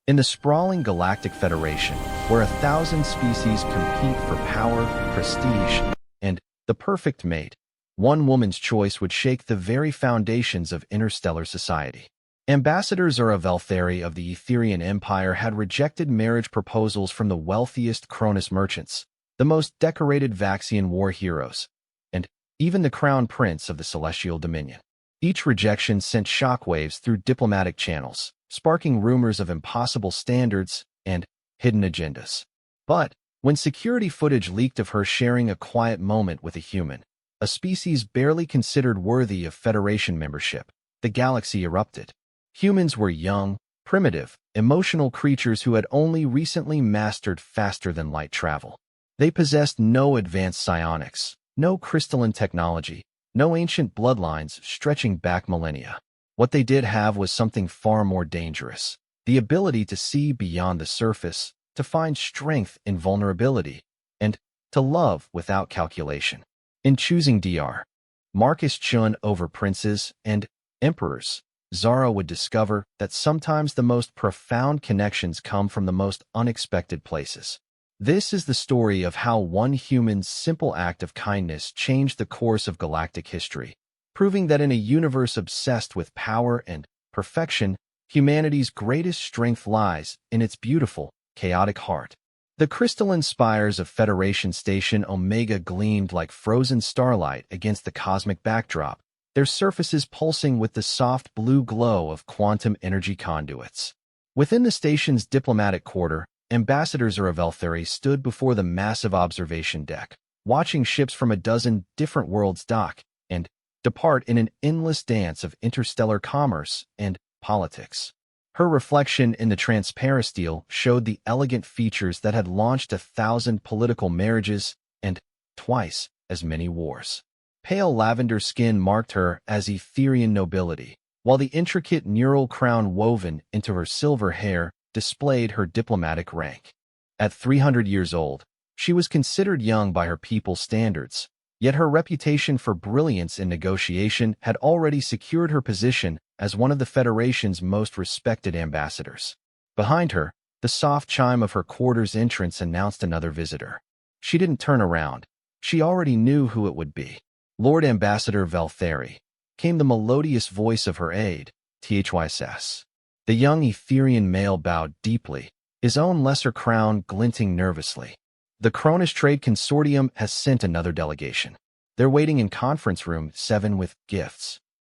In the sprawling Galactic Federation, where 1,000 species compete for power, prestige, and the perfect mate, one woman's choice would shake the very foundations of interstellar society. Ambassador Zara Veltheri of the Etherian Empire had rejected marriage proposals from the wealthiest Cronus merchants, the most decorated Vaxian war heroes, and even the crown prince of the Celestial Dominion. Each rejection sent shockwaves through diplomatic channels, sparking rumors of impossible standards and hidden agendas. But when security footage leaked of her sharing a quiet moment with a human, a species barely considered worthy of Federation membership, the galaxy erupted. Humans were young, primitive, emotional creatures who had only recently mastered faster-than-light travel. They possessed no advanced psionics, no crystalline technology, no ancient bloodlines stretching back millennia. What they did have was something far more dangerous: the ability to see beyond the surface, to find strength in vulnerability, and to love without calculation. In choosing Dr. Marcus Chun over princes and emperors, Zara would discover that sometimes the most profound connections come from the most unexpected places. This is the story of how one human's simple act of kindness changed the course of galactic history, proving that in a universe obsessed with power and perfection, humanity's greatest strength lies in its beautiful, chaotic heart. The crystalline spires of Federation Station Omega gleamed like frozen starlight against the cosmic backdrop, their surfaces pulsing with the soft blue glow of quantum energy conduits. Within the station's diplomatic quarter, Ambassador Zara Veltheri stood before the massive observation deck, watching ships from a dozen different worlds dock and depart in an endless dance of interstellar commerce and politics. Her reflection in the transparisteel showed the elegant features that had launched 1,000 political marriages and twice as many wars. Pale lavender skin marked her as Etherian nobility, while the intricate neural crown woven into her silver hair displayed her diplomatic rank. At 300 years old, she was considered young by her people's standards, yet her reputation for brilliance in negotiation had already secured her position as one of the Federation's most respected ambassadors. Behind her, the soft chime of her quarters entrance announced another visitor. She didn't turn around. She already knew who it would be. Lord Ambassador Veltheri, came the melodious voice of her aide, THYSS. The young Etherian male bowed deeply, his own lesser crown glinting nervously. The Cronus Trade Consortium has sent another delegation. They're waiting in Conference Room 7 with gifts.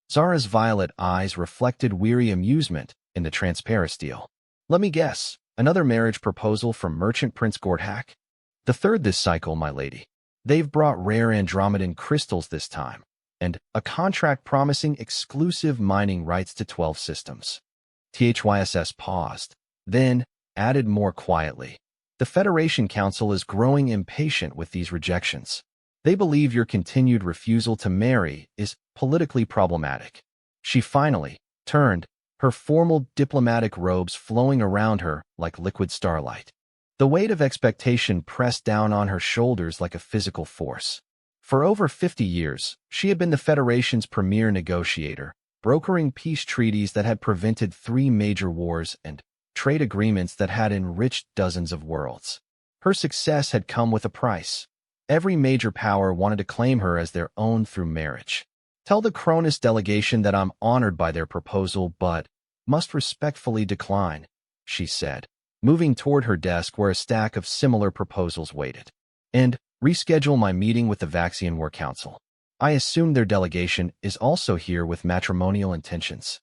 Zara's violet eyes reflected weary amusement in the transparisteel. Let me guess, another marriage proposal from Merchant Prince Gordhak? The third this cycle, my lady. They've brought rare Andromedan crystals this time, and a contract promising exclusive mining rights to 12 systems. THYSS paused, then added more quietly. The Federation Council is growing impatient with these rejections. They believe your continued refusal to marry is politically problematic. She finally turned, her formal diplomatic robes flowing around her like liquid starlight. The weight of expectation pressed down on her shoulders like a physical force. For over 50 years, she had been the Federation's premier negotiator, brokering peace treaties that had prevented 3 major wars and trade agreements that had enriched dozens of worlds. Her success had come with a price. Every major power wanted to claim her as their own through marriage. Tell the Cronus delegation that I'm honored by their proposal but must respectfully decline, she said, moving toward her desk where a stack of similar proposals waited. And reschedule my meeting with the Vaxian War Council. I assume their delegation is also here with matrimonial intentions.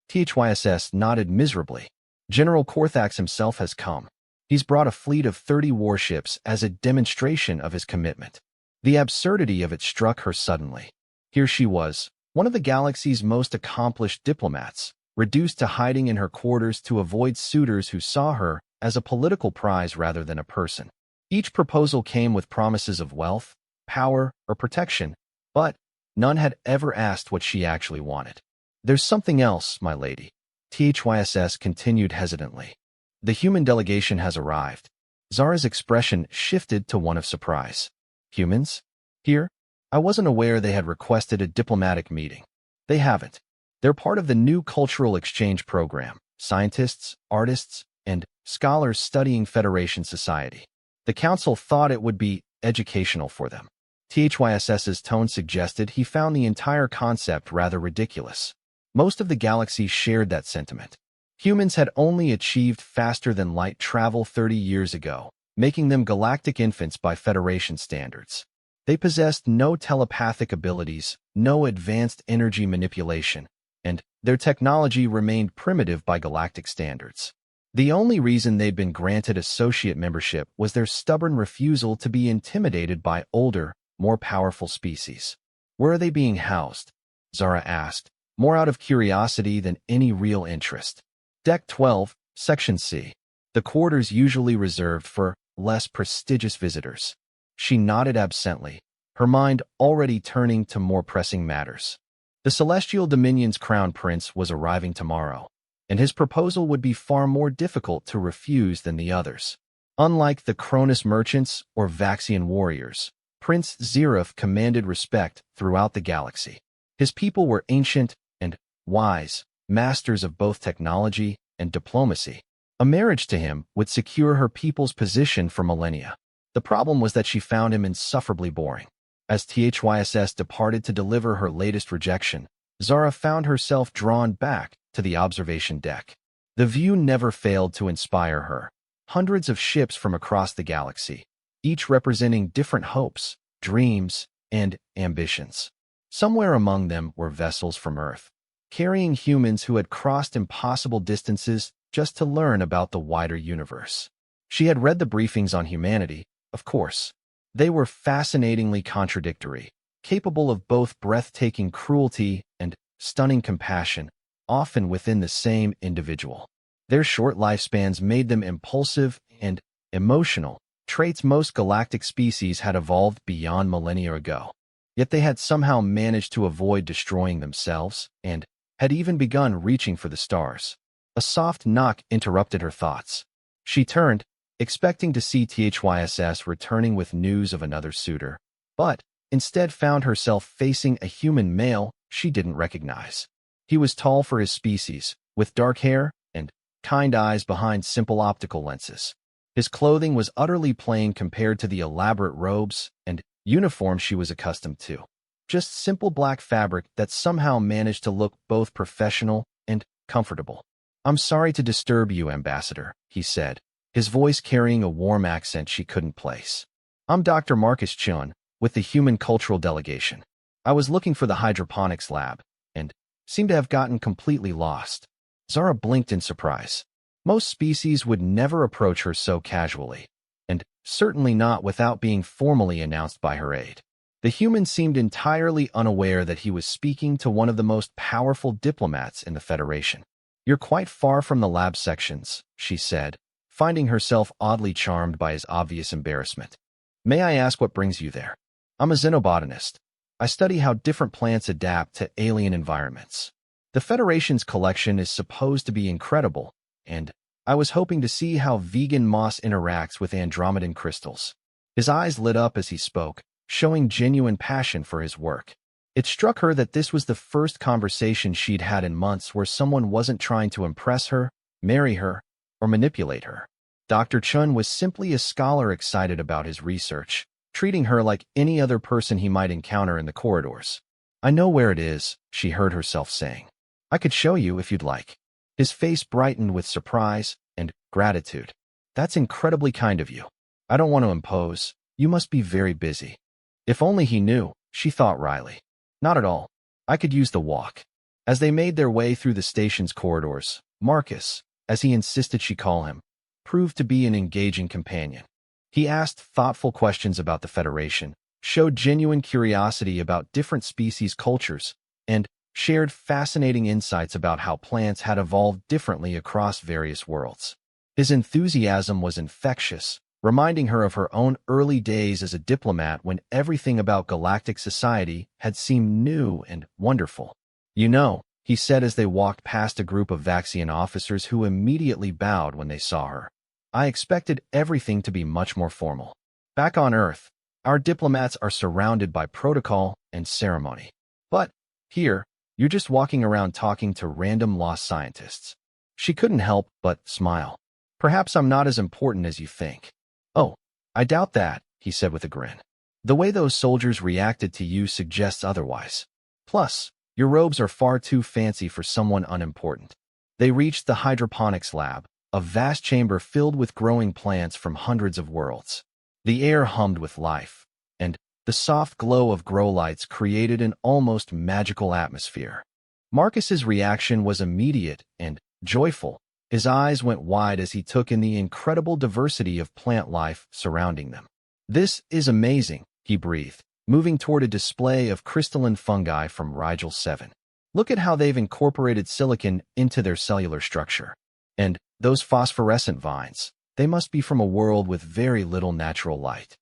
THYSS nodded miserably. General Korthax himself has come. He's brought a fleet of 30 warships as a demonstration of his commitment. The absurdity of it struck her suddenly. Here she was, one of the galaxy's most accomplished diplomats, reduced to hiding in her quarters to avoid suitors who saw her as a political prize rather than a person. Each proposal came with promises of wealth, power, or protection, but none had ever asked what she actually wanted. There's something else, my lady, THYSS continued hesitantly. The human delegation has arrived. Zara's expression shifted to one of surprise. Humans? Here? I wasn't aware they had requested a diplomatic meeting. They haven't. They're part of the new cultural exchange program. Scientists, artists, and scholars studying Federation society. The council thought it would be educational for them. THYSS's tone suggested he found the entire concept rather ridiculous. Most of the galaxy shared that sentiment. Humans had only achieved faster-than-light travel 30 years ago, making them galactic infants by Federation standards. They possessed no telepathic abilities, no advanced energy manipulation, and their technology remained primitive by galactic standards. The only reason they'd been granted associate membership was their stubborn refusal to be intimidated by older, more powerful species. Where are they being housed? Zara asked, more out of curiosity than any real interest. Deck 12, Section C. The quarters usually reserved for less prestigious visitors. She nodded absently, her mind already turning to more pressing matters. The Celestial Dominion's crown prince was arriving tomorrow, and his proposal would be far more difficult to refuse than the others. Unlike the Cronus merchants or Vaxian warriors, Prince Zeref commanded respect throughout the galaxy. His people were ancient and wise, masters of both technology and diplomacy. A marriage to him would secure her people's position for millennia. The problem was that she found him insufferably boring. As THYSS departed to deliver her latest rejection, Zara found herself drawn back to the observation deck. The view never failed to inspire her. Hundreds of ships from across the galaxy, each representing different hopes, dreams, and ambitions. Somewhere among them were vessels from Earth, carrying humans who had crossed impossible distances just to learn about the wider universe. She had read the briefings on humanity, of course. They were fascinatingly contradictory, capable of both breathtaking cruelty and stunning compassion, often within the same individual. Their short lifespans made them impulsive and emotional, traits most galactic species had evolved beyond millennia ago. Yet they had somehow managed to avoid destroying themselves and had even begun reaching for the stars. A soft knock interrupted her thoughts. She turned, expecting to see THYSS returning with news of another suitor, but instead found herself facing a human male she didn't recognize. He was tall for his species, with dark hair and kind eyes behind simple optical lenses. His clothing was utterly plain compared to the elaborate robes and uniforms she was accustomed to. Just simple black fabric that somehow managed to look both professional and comfortable. "I'm sorry to disturb you, Ambassador," he said, his voice carrying a warm accent she couldn't place. "I'm Dr. Marcus Chun, with the Human Cultural Delegation. I was looking for the hydroponics lab, and seem to have gotten completely lost." Zara blinked in surprise. Most species would never approach her so casually, and certainly not without being formally announced by her aide. The human seemed entirely unaware that he was speaking to one of the most powerful diplomats in the Federation. "You're quite far from the lab sections," she said, finding herself oddly charmed by his obvious embarrassment. "May I ask what brings you there?" "I'm a xenobotanist. I study how different plants adapt to alien environments. The Federation's collection is supposed to be incredible, and I was hoping to see how vegan moss interacts with Andromedan crystals." His eyes lit up as he spoke, showing genuine passion for his work. It struck her that this was the first conversation she'd had in months where someone wasn't trying to impress her, marry her, or manipulate her. Dr. Chun was simply a scholar excited about his research, treating her like any other person he might encounter in the corridors. "I know where it is," she heard herself saying. "I could show you if you'd like." His face brightened with surprise and gratitude. "That's incredibly kind of you. I don't want to impose. You must be very busy." If only he knew, she thought wryly. "Not at all. I could use the walk." As they made their way through the station's corridors, Marcus, as he insisted she call him, proved to be an engaging companion. He asked thoughtful questions about the Federation, showed genuine curiosity about different species' cultures, and shared fascinating insights about how plants had evolved differently across various worlds. His enthusiasm was infectious, reminding her of her own early days as a diplomat when everything about galactic society had seemed new and wonderful. "You know," he said as they walked past a group of Vaxian officers who immediately bowed when they saw her, "I expected everything to be much more formal. Back on Earth, our diplomats are surrounded by protocol and ceremony. But here, you're just walking around talking to random lost scientists." She couldn't help but smile. Perhaps I'm not as important as you think. Oh, I doubt that, he said with a grin. The way those soldiers reacted to you suggests otherwise. Plus, your robes are far too fancy for someone unimportant. They reached the hydroponics lab, a vast chamber filled with growing plants from hundreds of worlds. The air hummed with life, and the soft glow of grow lights created an almost magical atmosphere. Marcus's reaction was immediate and joyful. His eyes went wide as he took in the incredible diversity of plant life surrounding them. This is amazing, he breathed, moving toward a display of crystalline fungi from Rigel 7. Look at how they've incorporated silicon into their cellular structure. And those phosphorescent vines, they must be from a world with very little natural light.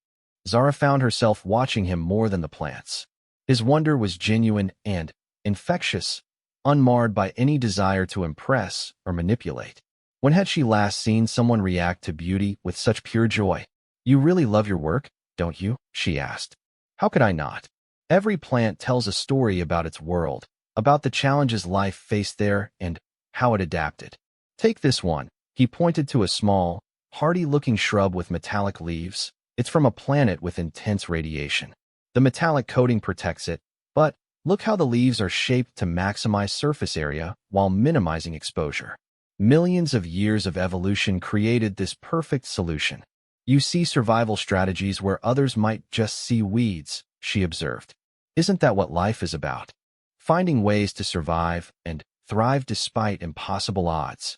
Zara found herself watching him more than the plants. His wonder was genuine and infectious, unmarred by any desire to impress or manipulate. When had she last seen someone react to beauty with such pure joy? You really love your work, don't you? She asked. How could I not? Every plant tells a story about its world, about the challenges life faced there and how it adapted. Take this one. He pointed to a small, hardy-looking shrub with metallic leaves. It's from a planet with intense radiation. The metallic coating protects it, but look how the leaves are shaped to maximize surface area while minimizing exposure. Millions of years of evolution created this perfect solution. You see survival strategies where others might just see weeds, she observed. Isn't that what life is about? Finding ways to survive and thrive despite impossible odds.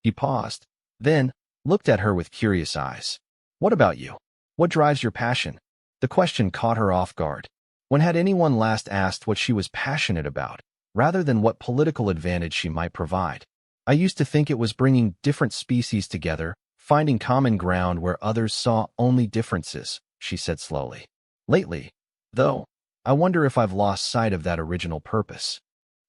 He paused, then looked at her with curious eyes. What about you? What drives your passion? The question caught her off guard. When had anyone last asked what she was passionate about, rather than what political advantage she might provide? I used to think it was bringing different species together, finding common ground where others saw only differences, she said slowly. Lately, though, I wonder if I've lost sight of that original purpose.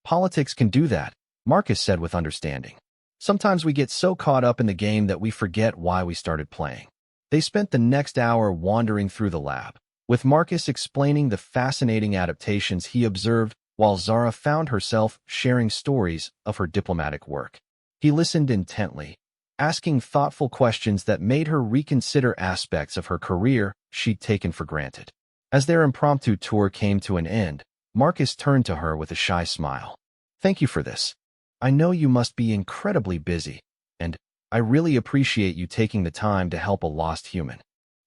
Politics can do that, Marcus said with understanding. Sometimes we get so caught up in the game that we forget why we started playing. They spent the next hour wandering through the lab, with Marcus explaining the fascinating adaptations he observed while Zara found herself sharing stories of her diplomatic work. He listened intently, asking thoughtful questions that made her reconsider aspects of her career she'd taken for granted. As their impromptu tour came to an end, Marcus turned to her with a shy smile. Thank you for this. I know you must be incredibly busy, and I really appreciate you taking the time to help a lost human.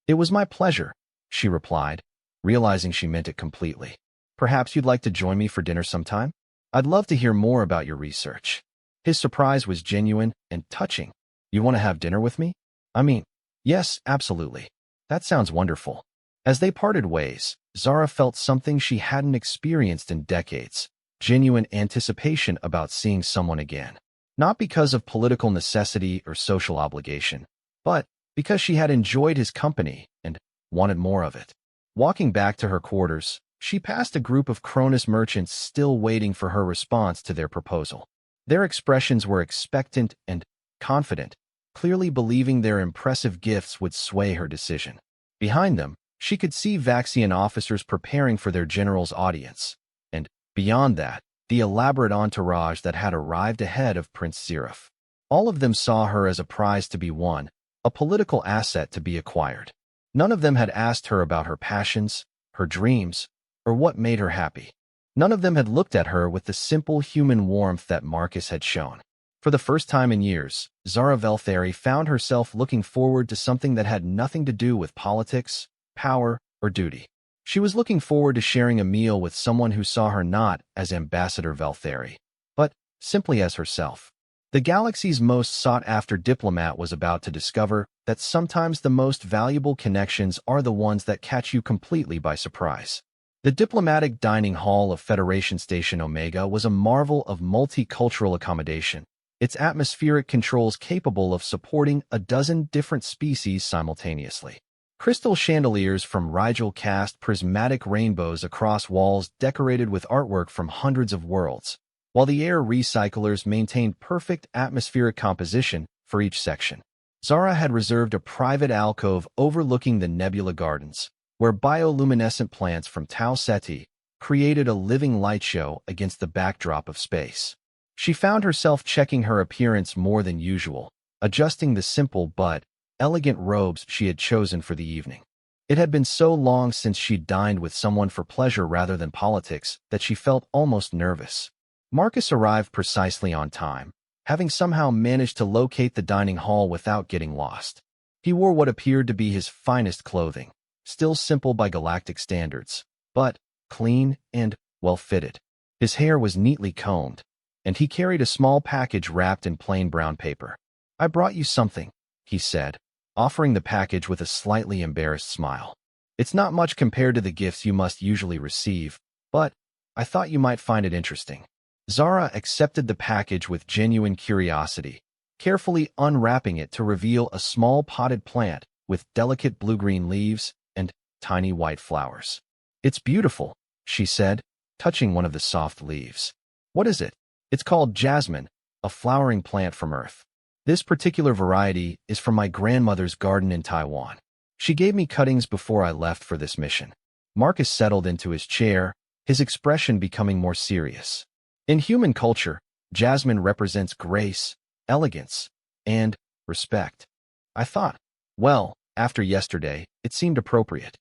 It was my pleasure, she replied, realizing she meant it completely. Perhaps you'd like to join me for dinner sometime? I'd love to hear more about your research. His surprise was genuine and touching. You want to have dinner with me? I mean, yes, absolutely. That sounds wonderful. As they parted ways, Zara felt something she hadn't experienced in decades, genuine anticipation about seeing someone again. Not because of political necessity or social obligation, but because she had enjoyed his company and wanted more of it. Walking back to her quarters, she passed a group of Cronus merchants still waiting for her response to their proposal. Their expressions were expectant and confident, clearly believing their impressive gifts would sway her decision. Behind them, she could see Vaxian officers preparing for their general's audience, and, beyond that, the elaborate entourage that had arrived ahead of Prince Zirif. All of them saw her as a prize to be won, a political asset to be acquired. None of them had asked her about her passions, her dreams, or what made her happy. None of them had looked at her with the simple human warmth that Marcus had shown. For the first time in years, Zara Veltheri found herself looking forward to something that had nothing to do with politics, power, or duty. She was looking forward to sharing a meal with someone who saw her not as Ambassador Veltheri, but simply as herself. The galaxy's most sought-after diplomat was about to discover that sometimes the most valuable connections are the ones that catch you completely by surprise. The diplomatic dining hall of Federation Station Omega was a marvel of multicultural accommodation, its atmospheric controls capable of supporting a dozen different species simultaneously. Crystal chandeliers from Rigel cast prismatic rainbows across walls decorated with artwork from hundreds of worlds, while the air recyclers maintained perfect atmospheric composition for each section. Zara had reserved a private alcove overlooking the nebula gardens, where bioluminescent plants from Tau Ceti created a living light show against the backdrop of space. She found herself checking her appearance more than usual, adjusting the simple but elegant robes she had chosen for the evening. It had been so long since she'd dined with someone for pleasure rather than politics that she felt almost nervous. Marcus arrived precisely on time, having somehow managed to locate the dining hall without getting lost. He wore what appeared to be his finest clothing, still simple by galactic standards, but clean and well-fitted. His hair was neatly combed, and he carried a small package wrapped in plain brown paper. "I brought you something," he said, offering the package with a slightly embarrassed smile. "It's not much compared to the gifts you must usually receive, but I thought you might find it interesting." Zara accepted the package with genuine curiosity, carefully unwrapping it to reveal a small potted plant with delicate blue-green leaves and tiny white flowers. "It's beautiful," she said, touching one of the soft leaves. "What is it?" "It's called jasmine, a flowering plant from Earth. This particular variety is from my grandmother's garden in Taiwan. She gave me cuttings before I left for this mission." Marcus settled into his chair, his expression becoming more serious. In human culture, jasmine represents grace, elegance, and respect. I thought, well, after yesterday, it seemed appropriate.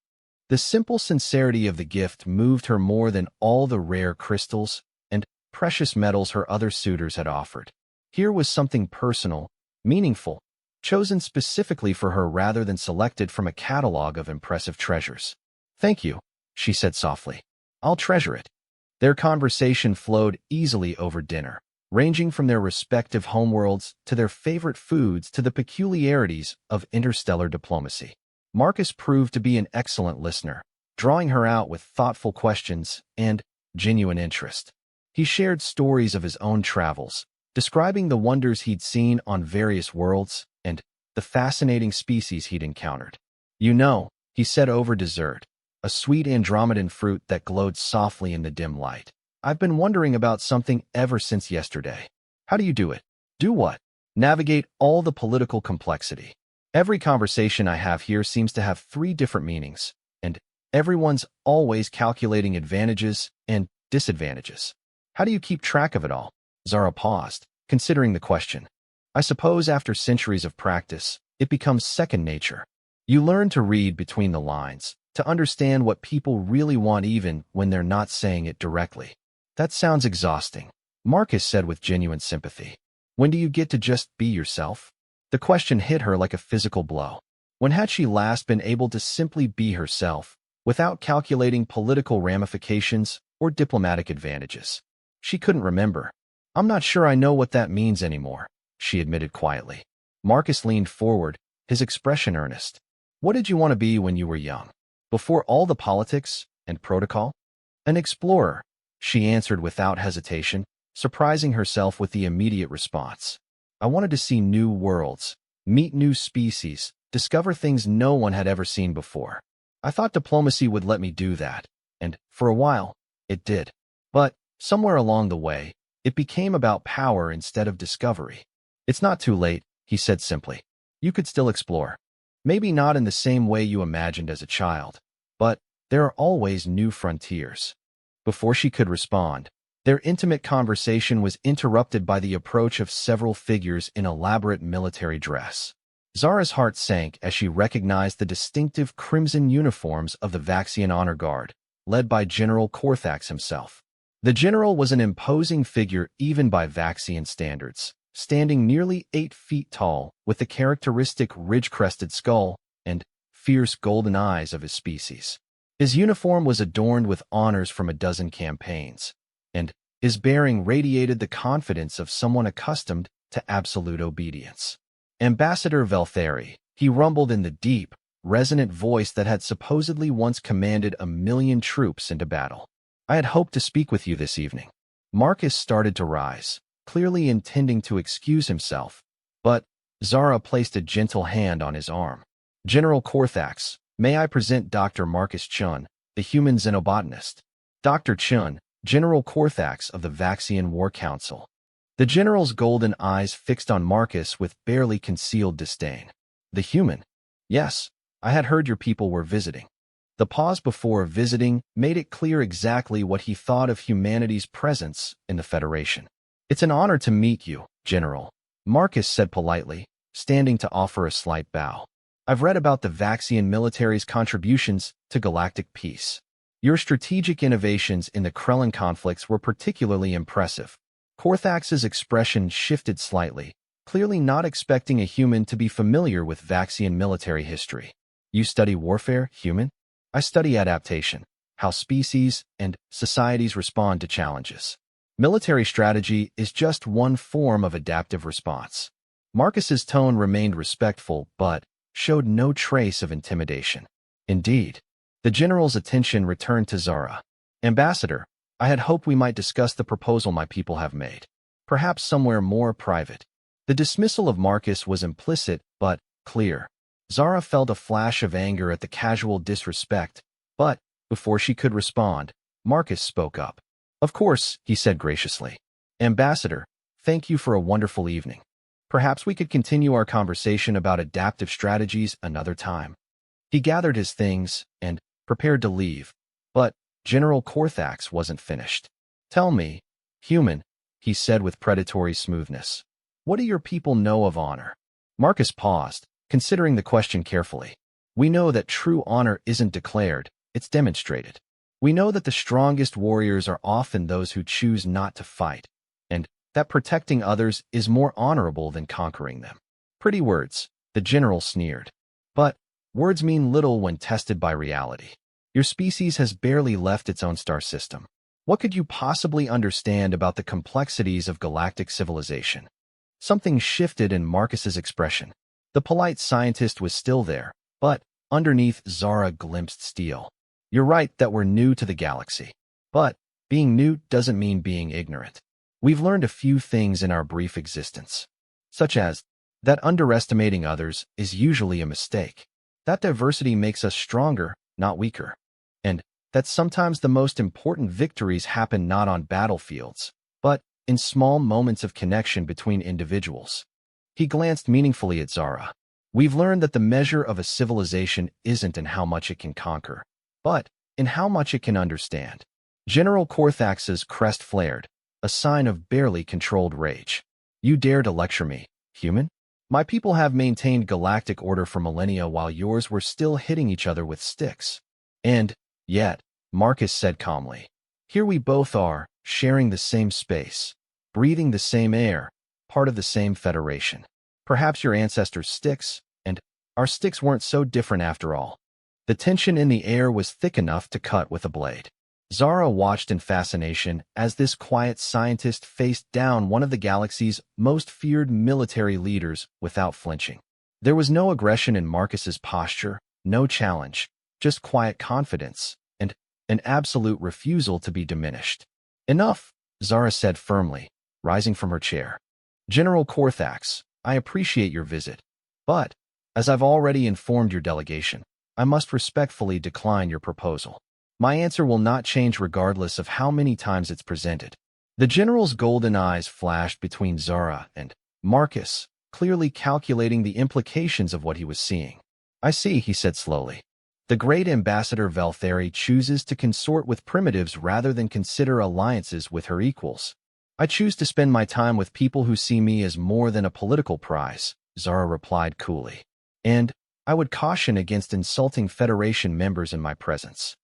The simple sincerity of the gift moved her more than all the rare crystals and precious metals her other suitors had offered. Here was something personal, meaningful, chosen specifically for her rather than selected from a catalog of impressive treasures. "Thank you," she said softly. "I'll treasure it." Their conversation flowed easily over dinner, ranging from their respective homeworlds to their favorite foods to the peculiarities of interstellar diplomacy. Marcus proved to be an excellent listener, drawing her out with thoughtful questions and genuine interest. He shared stories of his own travels, describing the wonders he'd seen on various worlds and the fascinating species he'd encountered. "You know," he said over dessert, a sweet Andromedan fruit that glowed softly in the dim light, "I've been wondering about something ever since yesterday. How do you do it?" "Do what?" "Navigate all the political complexity. Every conversation I have here seems to have 3 different meanings, and everyone's always calculating advantages and disadvantages. How do you keep track of it all?" Zara paused, considering the question. "I suppose after centuries of practice, it becomes second nature. You learn to read between the lines, to understand what people really want even when they're not saying it directly." "That sounds exhausting," Marcus said with genuine sympathy. "When do you get to just be yourself?" The question hit her like a physical blow. When had she last been able to simply be herself, without calculating political ramifications or diplomatic advantages? She couldn't remember. "I'm not sure I know what that means anymore," she admitted quietly. Marcus leaned forward, his expression earnest. "What did you want to be when you were young? Before all the politics and protocol?" "An explorer," she answered without hesitation, surprising herself with the immediate response. "I wanted to see new worlds, meet new species, discover things no one had ever seen before. I thought diplomacy would let me do that, and, for a while, it did. But, somewhere along the way, it became about power instead of discovery." "It's not too late," he said simply. "You could still explore. Maybe not in the same way you imagined as a child, but there are always new frontiers." Before she could respond, their intimate conversation was interrupted by the approach of several figures in elaborate military dress. Zara's heart sank as she recognized the distinctive crimson uniforms of the Vaxian Honor Guard, led by General Korthax himself. The general was an imposing figure even by Vaxian standards, standing nearly 8 feet tall with the characteristic ridge-crested skull and fierce golden eyes of his species. His uniform was adorned with honors from a dozen campaigns, and his bearing radiated the confidence of someone accustomed to absolute obedience. "Ambassador Veltheri," he rumbled in the deep, resonant voice that had supposedly once commanded 1,000,000 troops into battle. "I had hoped to speak with you this evening." Marcus started to rise, clearly intending to excuse himself, but Zara placed a gentle hand on his arm. "General Korthax, may I present Dr. Marcus Chun, the human xenobotanist." "Dr. Chun, General Korthax of the Vaxian War Council." The general's golden eyes fixed on Marcus with barely concealed disdain. "The human? Yes, I had heard your people were visiting." The pause before visiting made it clear exactly what he thought of humanity's presence in the Federation. "It's an honor to meet you, General," Marcus said politely, standing to offer a slight bow. I've read about the Vaxian military's contributions to galactic peace. Your strategic innovations in the Krellin conflicts were particularly impressive. Korthax's expression shifted slightly, clearly not expecting a human to be familiar with Vaxian military history. You study warfare, human? I study adaptation, how species and societies respond to challenges. Military strategy is just one form of adaptive response. Marcus's tone remained respectful, but showed no trace of intimidation. Indeed, the general's attention returned to Zara. Ambassador, I had hoped we might discuss the proposal my people have made. Perhaps somewhere more private. The dismissal of Marcus was implicit, but clear. Zara felt a flash of anger at the casual disrespect, but before she could respond, Marcus spoke up. Of course, he said graciously. Ambassador, thank you for a wonderful evening. Perhaps we could continue our conversation about adaptive strategies another time. He gathered his things and prepared to leave, but General Korthax wasn't finished. Tell me, human, he said with predatory smoothness, what do your people know of honor? Marcus paused, considering the question carefully. We know that true honor isn't declared, it's demonstrated. We know that the strongest warriors are often those who choose not to fight, and that protecting others is more honorable than conquering them. Pretty words, the general sneered. But words mean little when tested by reality. Your species has barely left its own star system. What could you possibly understand about the complexities of galactic civilization? Something shifted in Marcus's expression. The polite scientist was still there, but underneath Zara glimpsed steel. You're right that we're new to the galaxy. But being new doesn't mean being ignorant. We've learned a few things in our brief existence, such as that underestimating others is usually a mistake, that diversity makes us stronger, not weaker, and that sometimes the most important victories happen not on battlefields, but in small moments of connection between individuals. He glanced meaningfully at Zara. We've learned that the measure of a civilization isn't in how much it can conquer, but in how much it can understand. General Korthax's crest flared, a sign of barely controlled rage. You dare to lecture me, human? My people have maintained galactic order for millennia while yours were still hitting each other with sticks. And yet, Marcus said calmly, here we both are, sharing the same space, breathing the same air, part of the same federation. Perhaps your ancestors' sticks, and our sticks weren't so different after all. The tension in the air was thick enough to cut with a blade. Zara watched in fascination as this quiet scientist faced down one of the galaxy's most feared military leaders without flinching. There was no aggression in Marcus's posture, no challenge, just quiet confidence, and an absolute refusal to be diminished. Enough, Zara said firmly, rising from her chair. General Korthax, I appreciate your visit, but, as I've already informed your delegation, I must respectfully decline your proposal. My answer will not change regardless of how many times it's presented. The general's golden eyes flashed between Zara and Marcus, clearly calculating the implications of what he was seeing. I see, he said slowly. The great Ambassador Valtheri chooses to consort with primitives rather than consider alliances with her equals. I choose to spend my time with people who see me as more than a political prize, Zara replied coolly. And I would caution against insulting Federation members in my presence.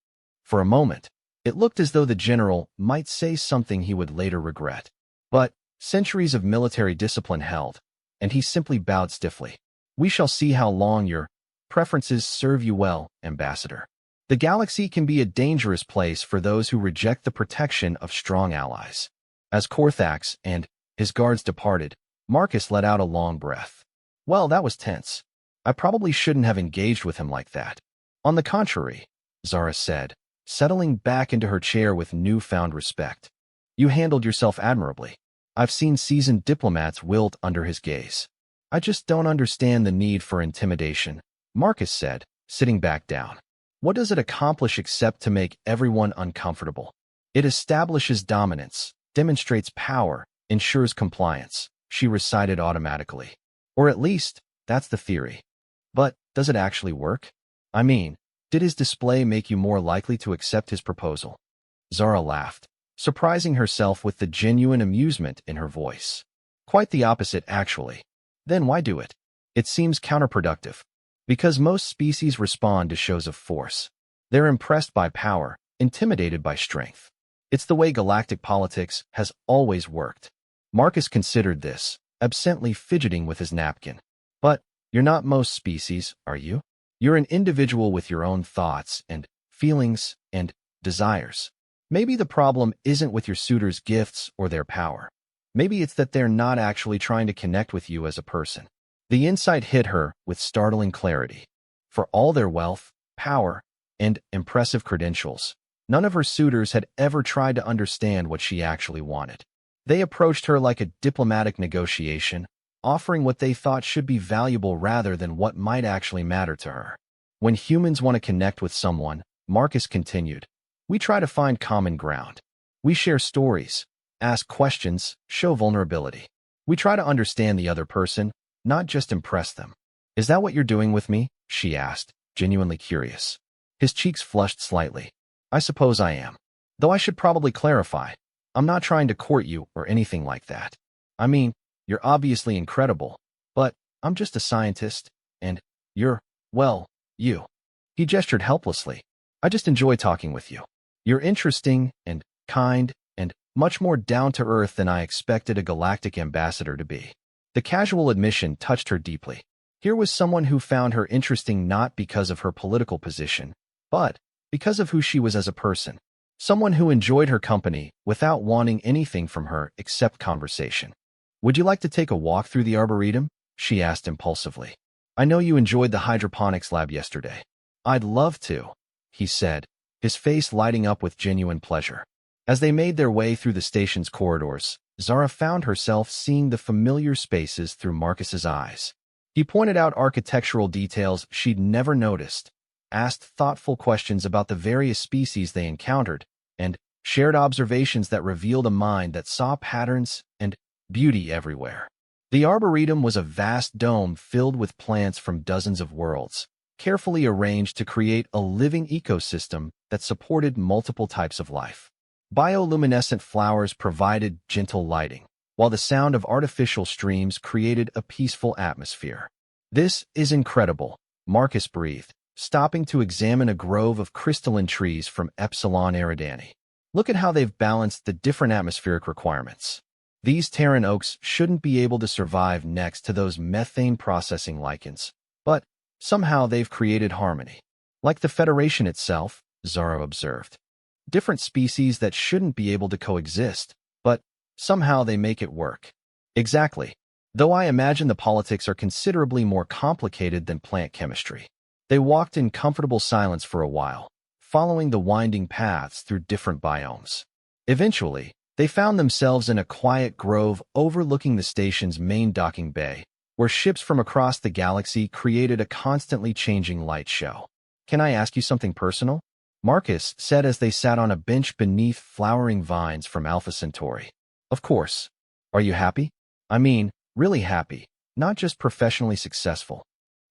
For a moment, it looked as though the general might say something he would later regret. But centuries of military discipline held, and he simply bowed stiffly. We shall see how long your preferences serve you well, Ambassador. The galaxy can be a dangerous place for those who reject the protection of strong allies. As Korthax and his guards departed, Marcus let out a long breath. Well, that was tense. I probably shouldn't have engaged with him like that. On the contrary, Zara said, settling back into her chair with newfound respect. You handled yourself admirably. I've seen seasoned diplomats wilt under his gaze. I just don't understand the need for intimidation, Marcus said, sitting back down. What does it accomplish except to make everyone uncomfortable? It establishes dominance, demonstrates power, ensures compliance, she recited automatically. Or at least, that's the theory. But does it actually work? I mean, did his display make you more likely to accept his proposal? Zara laughed, surprising herself with the genuine amusement in her voice. Quite the opposite, actually. Then why do it? It seems counterproductive. Because most species respond to shows of force. They're impressed by power, intimidated by strength. It's the way galactic politics has always worked. Marcus considered this, absently fidgeting with his napkin. But you're not most species, are you? You're an individual with your own thoughts and feelings and desires. Maybe the problem isn't with your suitors' gifts or their power. Maybe it's that they're not actually trying to connect with you as a person. The insight hit her with startling clarity. For all their wealth, power, and impressive credentials, none of her suitors had ever tried to understand what she actually wanted. They approached her like a diplomatic negotiation, offering what they thought should be valuable rather than what might actually matter to her. When humans want to connect with someone, Marcus continued, we try to find common ground. We share stories, ask questions, show vulnerability. We try to understand the other person, not just impress them. Is that what you're doing with me? She asked, genuinely curious. His cheeks flushed slightly. I suppose I am. Though I should probably clarify, I'm not trying to court you or anything like that. I mean, you're obviously incredible, but I'm just a scientist, and you're, well, you. He gestured helplessly. I just enjoy talking with you. You're interesting and kind and much more down-to-earth than I expected a galactic ambassador to be. The casual admission touched her deeply. Here was someone who found her interesting not because of her political position, but because of who she was as a person. Someone who enjoyed her company without wanting anything from her except conversation. Would you like to take a walk through the arboretum? She asked impulsively. I know you enjoyed the hydroponics lab yesterday. I'd love to, he said, his face lighting up with genuine pleasure. As they made their way through the station's corridors, Zara found herself seeing the familiar spaces through Marcus's eyes. He pointed out architectural details she'd never noticed, asked thoughtful questions about the various species they encountered, and shared observations that revealed a mind that saw patterns and beauty everywhere. The arboretum was a vast dome filled with plants from dozens of worlds, carefully arranged to create a living ecosystem that supported multiple types of life. Bioluminescent flowers provided gentle lighting, while the sound of artificial streams created a peaceful atmosphere. This is incredible, Marcus breathed, stopping to examine a grove of crystalline trees from Epsilon Eridani. Look at how they've balanced the different atmospheric requirements. These Terran oaks shouldn't be able to survive next to those methane-processing lichens, but somehow they've created harmony. Like the Federation itself, Zara observed. Different species that shouldn't be able to coexist, but somehow they make it work. Exactly. Though I imagine the politics are considerably more complicated than plant chemistry. They walked in comfortable silence for a while, following the winding paths through different biomes. Eventually, they found themselves in a quiet grove overlooking the station's main docking bay, where ships from across the galaxy created a constantly changing light show. Can I ask you something personal? Marcus said as they sat on a bench beneath flowering vines from Alpha Centauri. Of course. Are you happy? I mean, really happy, not just professionally successful.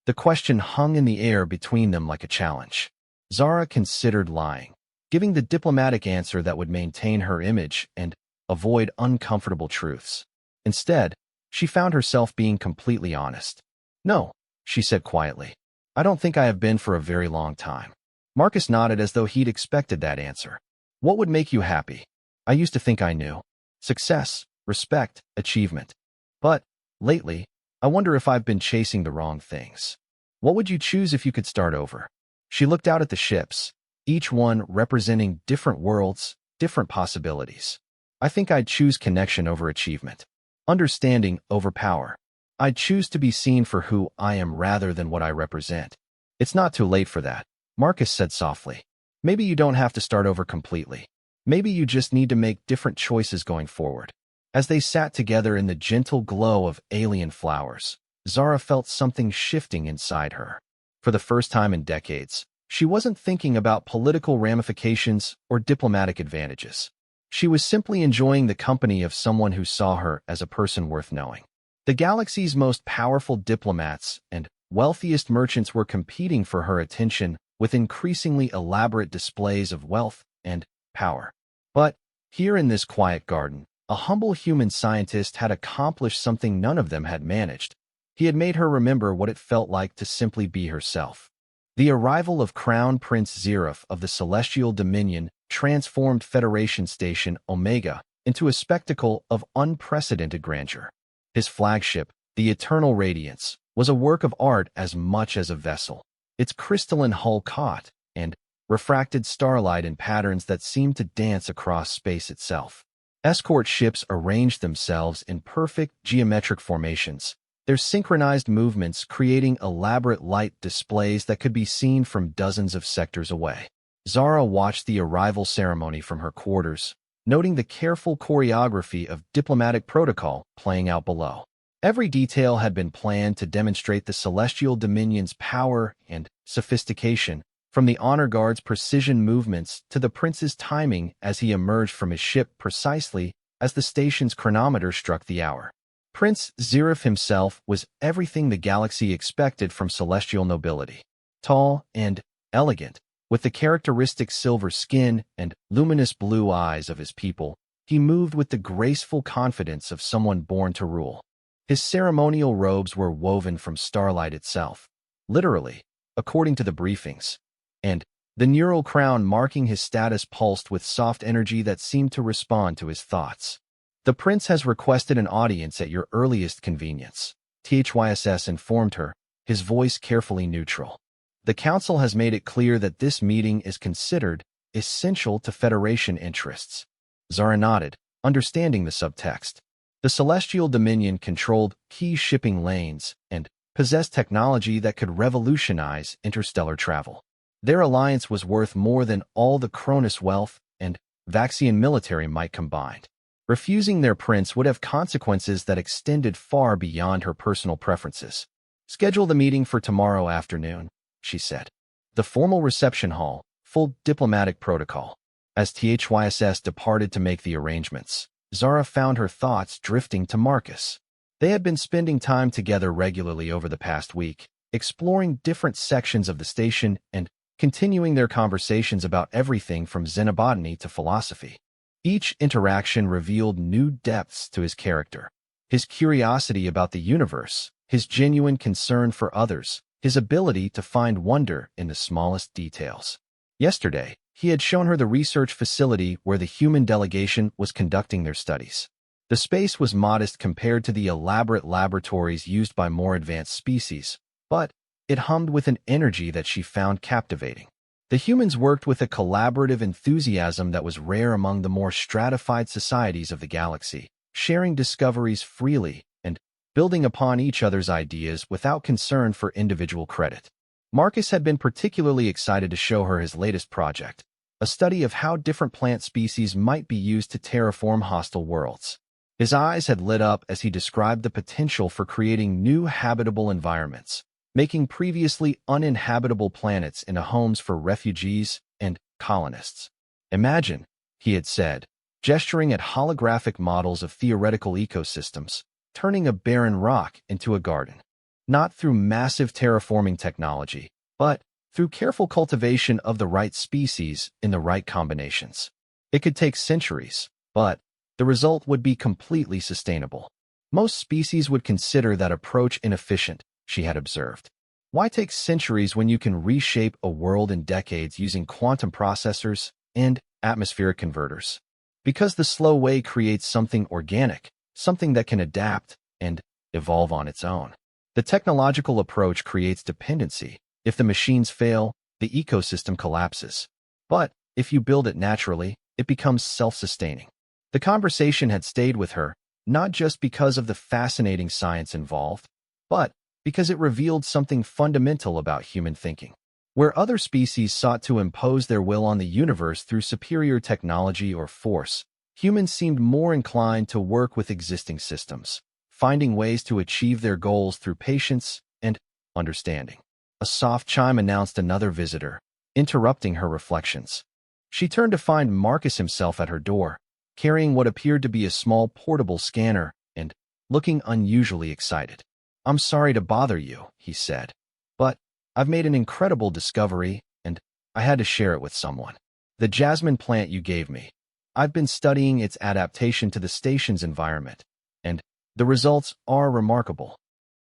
The question hung in the air between them like a challenge. Zara considered lying, giving the diplomatic answer that would maintain her image and avoid uncomfortable truths. Instead, she found herself being completely honest. No, she said quietly. I don't think I have been for a very long time. Marcus nodded as though he'd expected that answer. What would make you happy? I used to think I knew. Success, respect, achievement. But, lately, I wonder if I've been chasing the wrong things. What would you choose if you could start over? She looked out at the ships, each one representing different worlds, different possibilities. I think I'd choose connection over achievement. Understanding over power. I'd choose to be seen for who I am rather than what I represent. It's not too late for that, Marcus said softly. Maybe you don't have to start over completely. Maybe you just need to make different choices going forward. As they sat together in the gentle glow of alien flowers, Zara felt something shifting inside her. For the first time in decades, she wasn't thinking about political ramifications or diplomatic advantages. She was simply enjoying the company of someone who saw her as a person worth knowing. The galaxy's most powerful diplomats and wealthiest merchants were competing for her attention with increasingly elaborate displays of wealth and power. But here in this quiet garden, a humble human scientist had accomplished something none of them had managed. He had made her remember what it felt like to simply be herself. The arrival of Crown Prince Zeref of the Celestial Dominion transformed Federation Station Omega into a spectacle of unprecedented grandeur. His flagship, the Eternal Radiance, was a work of art as much as a vessel. Its crystalline hull caught and refracted starlight in patterns that seemed to dance across space itself. Escort ships arranged themselves in perfect geometric formations, their synchronized movements creating elaborate light displays that could be seen from dozens of sectors away. Zara watched the arrival ceremony from her quarters, noting the careful choreography of diplomatic protocol playing out below. Every detail had been planned to demonstrate the Celestial Dominion's power and sophistication, from the honor guard's precision movements to the prince's timing as he emerged from his ship precisely as the station's chronometer struck the hour. Prince Zeref himself was everything the galaxy expected from celestial nobility. Tall and elegant, with the characteristic silver skin and luminous blue eyes of his people, he moved with the graceful confidence of someone born to rule. His ceremonial robes were woven from starlight itself, literally, according to the briefings, and the neural crown marking his status pulsed with soft energy that seemed to respond to his thoughts. The prince has requested an audience at your earliest convenience, THYSS informed her, his voice carefully neutral. The council has made it clear that this meeting is considered essential to Federation interests. Zara nodded, understanding the subtext. The Celestial Dominion controlled key shipping lanes and possessed technology that could revolutionize interstellar travel. Their alliance was worth more than all the Cronus wealth and Vaxian military might combined. Refusing their prince would have consequences that extended far beyond her personal preferences. Schedule the meeting for tomorrow afternoon, she said. The formal reception hall, full diplomatic protocol. As THYSS departed to make the arrangements, Zara found her thoughts drifting to Marcus. They had been spending time together regularly over the past week, exploring different sections of the station and continuing their conversations about everything from xenobotany to philosophy. Each interaction revealed new depths to his character. His curiosity about the universe, his genuine concern for others, his ability to find wonder in the smallest details. Yesterday, he had shown her the research facility where the human delegation was conducting their studies. The space was modest compared to the elaborate laboratories used by more advanced species, but it hummed with an energy that she found captivating. The humans worked with a collaborative enthusiasm that was rare among the more stratified societies of the galaxy, sharing discoveries freely and building upon each other's ideas without concern for individual credit. Marcus had been particularly excited to show her his latest project, a study of how different plant species might be used to terraform hostile worlds. His eyes had lit up as he described the potential for creating new habitable environments, making previously uninhabitable planets into homes for refugees and colonists. Imagine, he had said, gesturing at holographic models of theoretical ecosystems, turning a barren rock into a garden. Not through massive terraforming technology, but through careful cultivation of the right species in the right combinations. It could take centuries, but the result would be completely sustainable. Most species would consider that approach inefficient, she had observed. Why take centuries when you can reshape a world in decades using quantum processors and atmospheric converters? Because the slow way creates something organic, something that can adapt and evolve on its own. The technological approach creates dependency. If the machines fail, the ecosystem collapses. But if you build it naturally, it becomes self-sustaining. The conversation had stayed with her, not just because of the fascinating science involved, but because it revealed something fundamental about human thinking. Where other species sought to impose their will on the universe through superior technology or force, humans seemed more inclined to work with existing systems, finding ways to achieve their goals through patience and understanding. A soft chime announced another visitor, interrupting her reflections. She turned to find Marcus himself at her door, carrying what appeared to be a small portable scanner and looking unusually excited. "I'm sorry to bother you," he said, "but I've made an incredible discovery, and I had to share it with someone. The jasmine plant you gave me. I've been studying its adaptation to the station's environment, and the results are remarkable."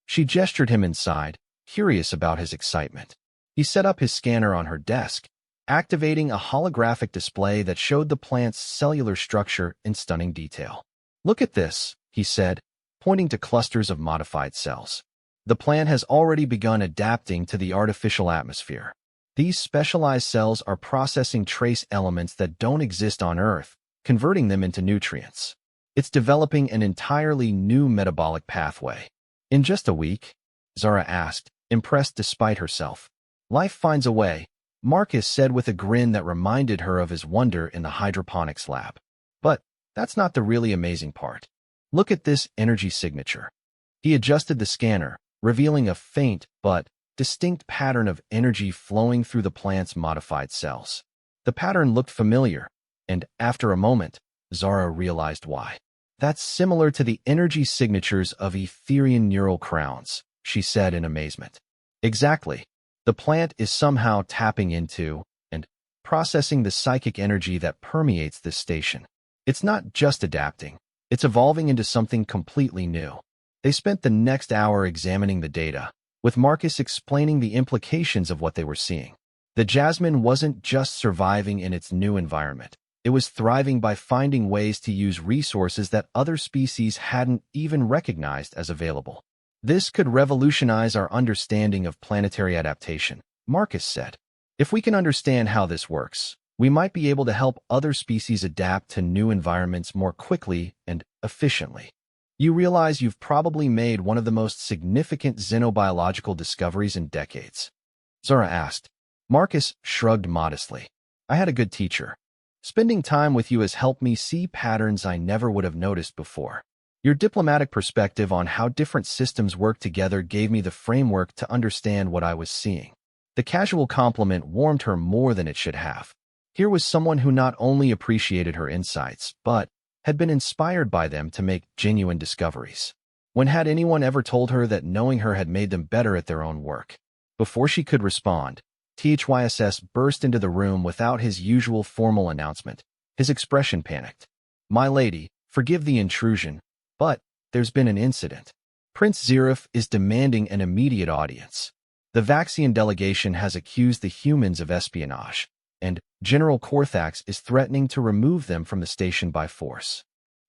She gestured him inside, curious about his excitement. He set up his scanner on her desk, activating a holographic display that showed the plant's cellular structure in stunning detail. "Look at this," he said, pointing to clusters of modified cells. "The plant has already begun adapting to the artificial atmosphere. These specialized cells are processing trace elements that don't exist on Earth, converting them into nutrients. It's developing an entirely new metabolic pathway." "In just a week?" Zara asked, impressed despite herself. "Life finds a way," Marcus said with a grin that reminded her of his wonder in the hydroponics lab. "But that's not the really amazing part. Look at this energy signature." He adjusted the scanner, revealing a faint but distinct pattern of energy flowing through the plant's modified cells. The pattern looked familiar, and after a moment, Zara realized why. "That's similar to the energy signatures of Etherian neural crowns," she said in amazement. "Exactly. The plant is somehow tapping into and processing the psychic energy that permeates this station. It's not just adapting, it's evolving into something completely new." They spent the next hour examining the data, with Marcus explaining the implications of what they were seeing. The jasmine wasn't just surviving in its new environment. It was thriving by finding ways to use resources that other species hadn't even recognized as available. "This could revolutionize our understanding of planetary adaptation," Marcus said. "If we can understand how this works, we might be able to help other species adapt to new environments more quickly and efficiently." "You realize you've probably made one of the most significant xenobiological discoveries in decades?" Zara asked. Marcus shrugged modestly. "I had a good teacher. Spending time with you has helped me see patterns I never would have noticed before. Your diplomatic perspective on how different systems work together gave me the framework to understand what I was seeing." The casual compliment warmed her more than it should have. Here was someone who not only appreciated her insights, but had been inspired by them to make genuine discoveries. When had anyone ever told her that knowing her had made them better at their own work? Before she could respond, THYSS burst into the room without his usual formal announcement. His expression panicked. "My lady, forgive the intrusion, but there's been an incident. Prince Zirif is demanding an immediate audience. The Vaxian delegation has accused the humans of espionage, and General Korthax is threatening to remove them from the station by force."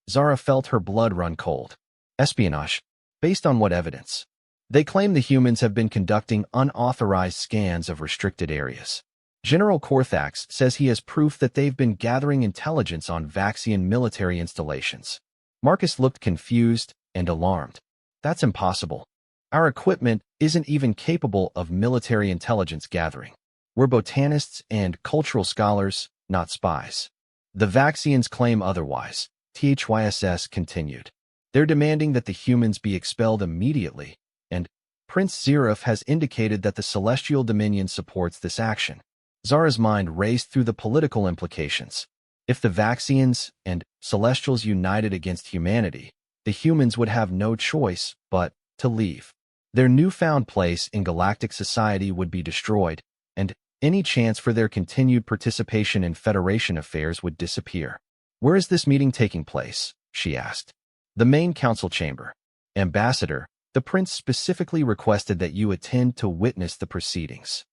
Zara felt her blood run cold. "Espionage? Based on what evidence?" "They claim the humans have been conducting unauthorized scans of restricted areas. General Korthax says he has proof that they've been gathering intelligence on Vaxian military installations." Marcus looked confused and alarmed. "That's impossible. Our equipment isn't even capable of military intelligence gathering. We're botanists and cultural scholars, not spies." "The Vaxians claim otherwise," THYSS continued. "They're demanding that the humans be expelled immediately, and Prince Zirif has indicated that the Celestial Dominion supports this action." Zara's mind raced through the political implications. If the Vaxians and Celestials united against humanity, the humans would have no choice but to leave. Their newfound place in galactic society would be destroyed, and any chance for their continued participation in Federation affairs would disappear. "Where is this meeting taking place?" she asked. "The main council chamber. Ambassador, the prince specifically requested that you attend to witness the proceedings."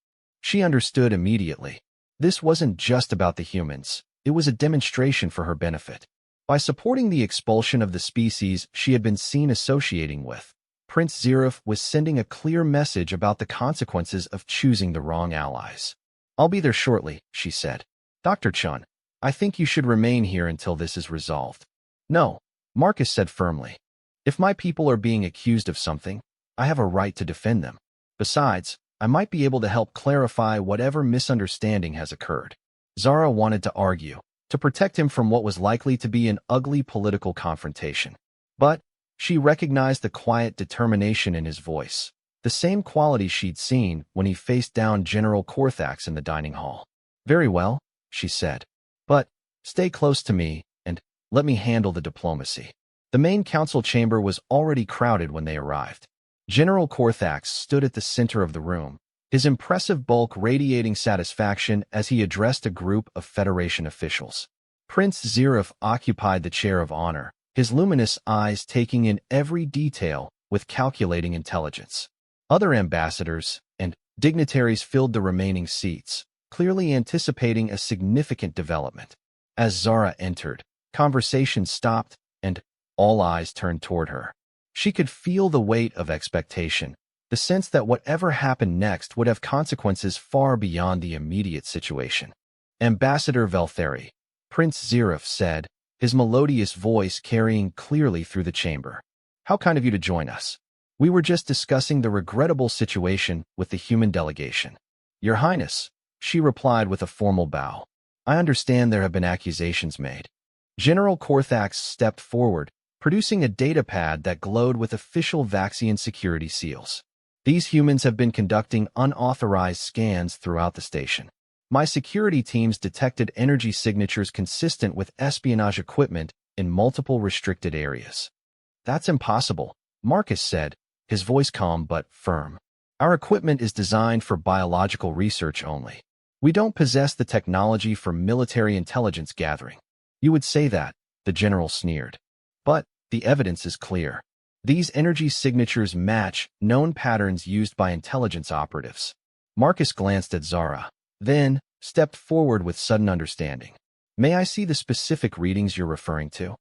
She understood immediately. This wasn't just about the humans. It was a demonstration for her benefit. By supporting the expulsion of the species she had been seen associating with, Prince Zirif was sending a clear message about the consequences of choosing the wrong allies. "I'll be there shortly," she said. "Dr. Chun, I think you should remain here until this is resolved." "No," Marcus said firmly. "If my people are being accused of something, I have a right to defend them. Besides, I might be able to help clarify whatever misunderstanding has occurred." Zara wanted to argue, to protect him from what was likely to be an ugly political confrontation. But she recognized the quiet determination in his voice, the same quality she'd seen when he faced down General Korthax in the dining hall. "Very well," she said. "But stay close to me and let me handle the diplomacy." The main council chamber was already crowded when they arrived. General Korthax stood at the center of the room, his impressive bulk radiating satisfaction as he addressed a group of Federation officials. Prince Zirif occupied the chair of honor, his luminous eyes taking in every detail with calculating intelligence. Other ambassadors and dignitaries filled the remaining seats, clearly anticipating a significant development. As Zara entered, conversation stopped and all eyes turned toward her. She could feel the weight of expectation, the sense that whatever happened next would have consequences far beyond the immediate situation. Ambassador Veltheri, Prince Zirif said, his melodious voice carrying clearly through the chamber. How kind of you to join us. We were just discussing the regrettable situation with the human delegation. Your Highness, she replied with a formal bow. I understand there have been accusations made. General Korthax stepped forward, producing a datapad that glowed with official Vaxian security seals. These humans have been conducting unauthorized scans throughout the station. My security teams detected energy signatures consistent with espionage equipment in multiple restricted areas. That's impossible, Marcus said, his voice calm but firm. Our equipment is designed for biological research only. We don't possess the technology for military intelligence gathering. You would say that, the general sneered. But the evidence is clear. These energy signatures match known patterns used by intelligence operatives. Marcus glanced at Zara, then stepped forward with sudden understanding. May I see the specific readings you're referring to?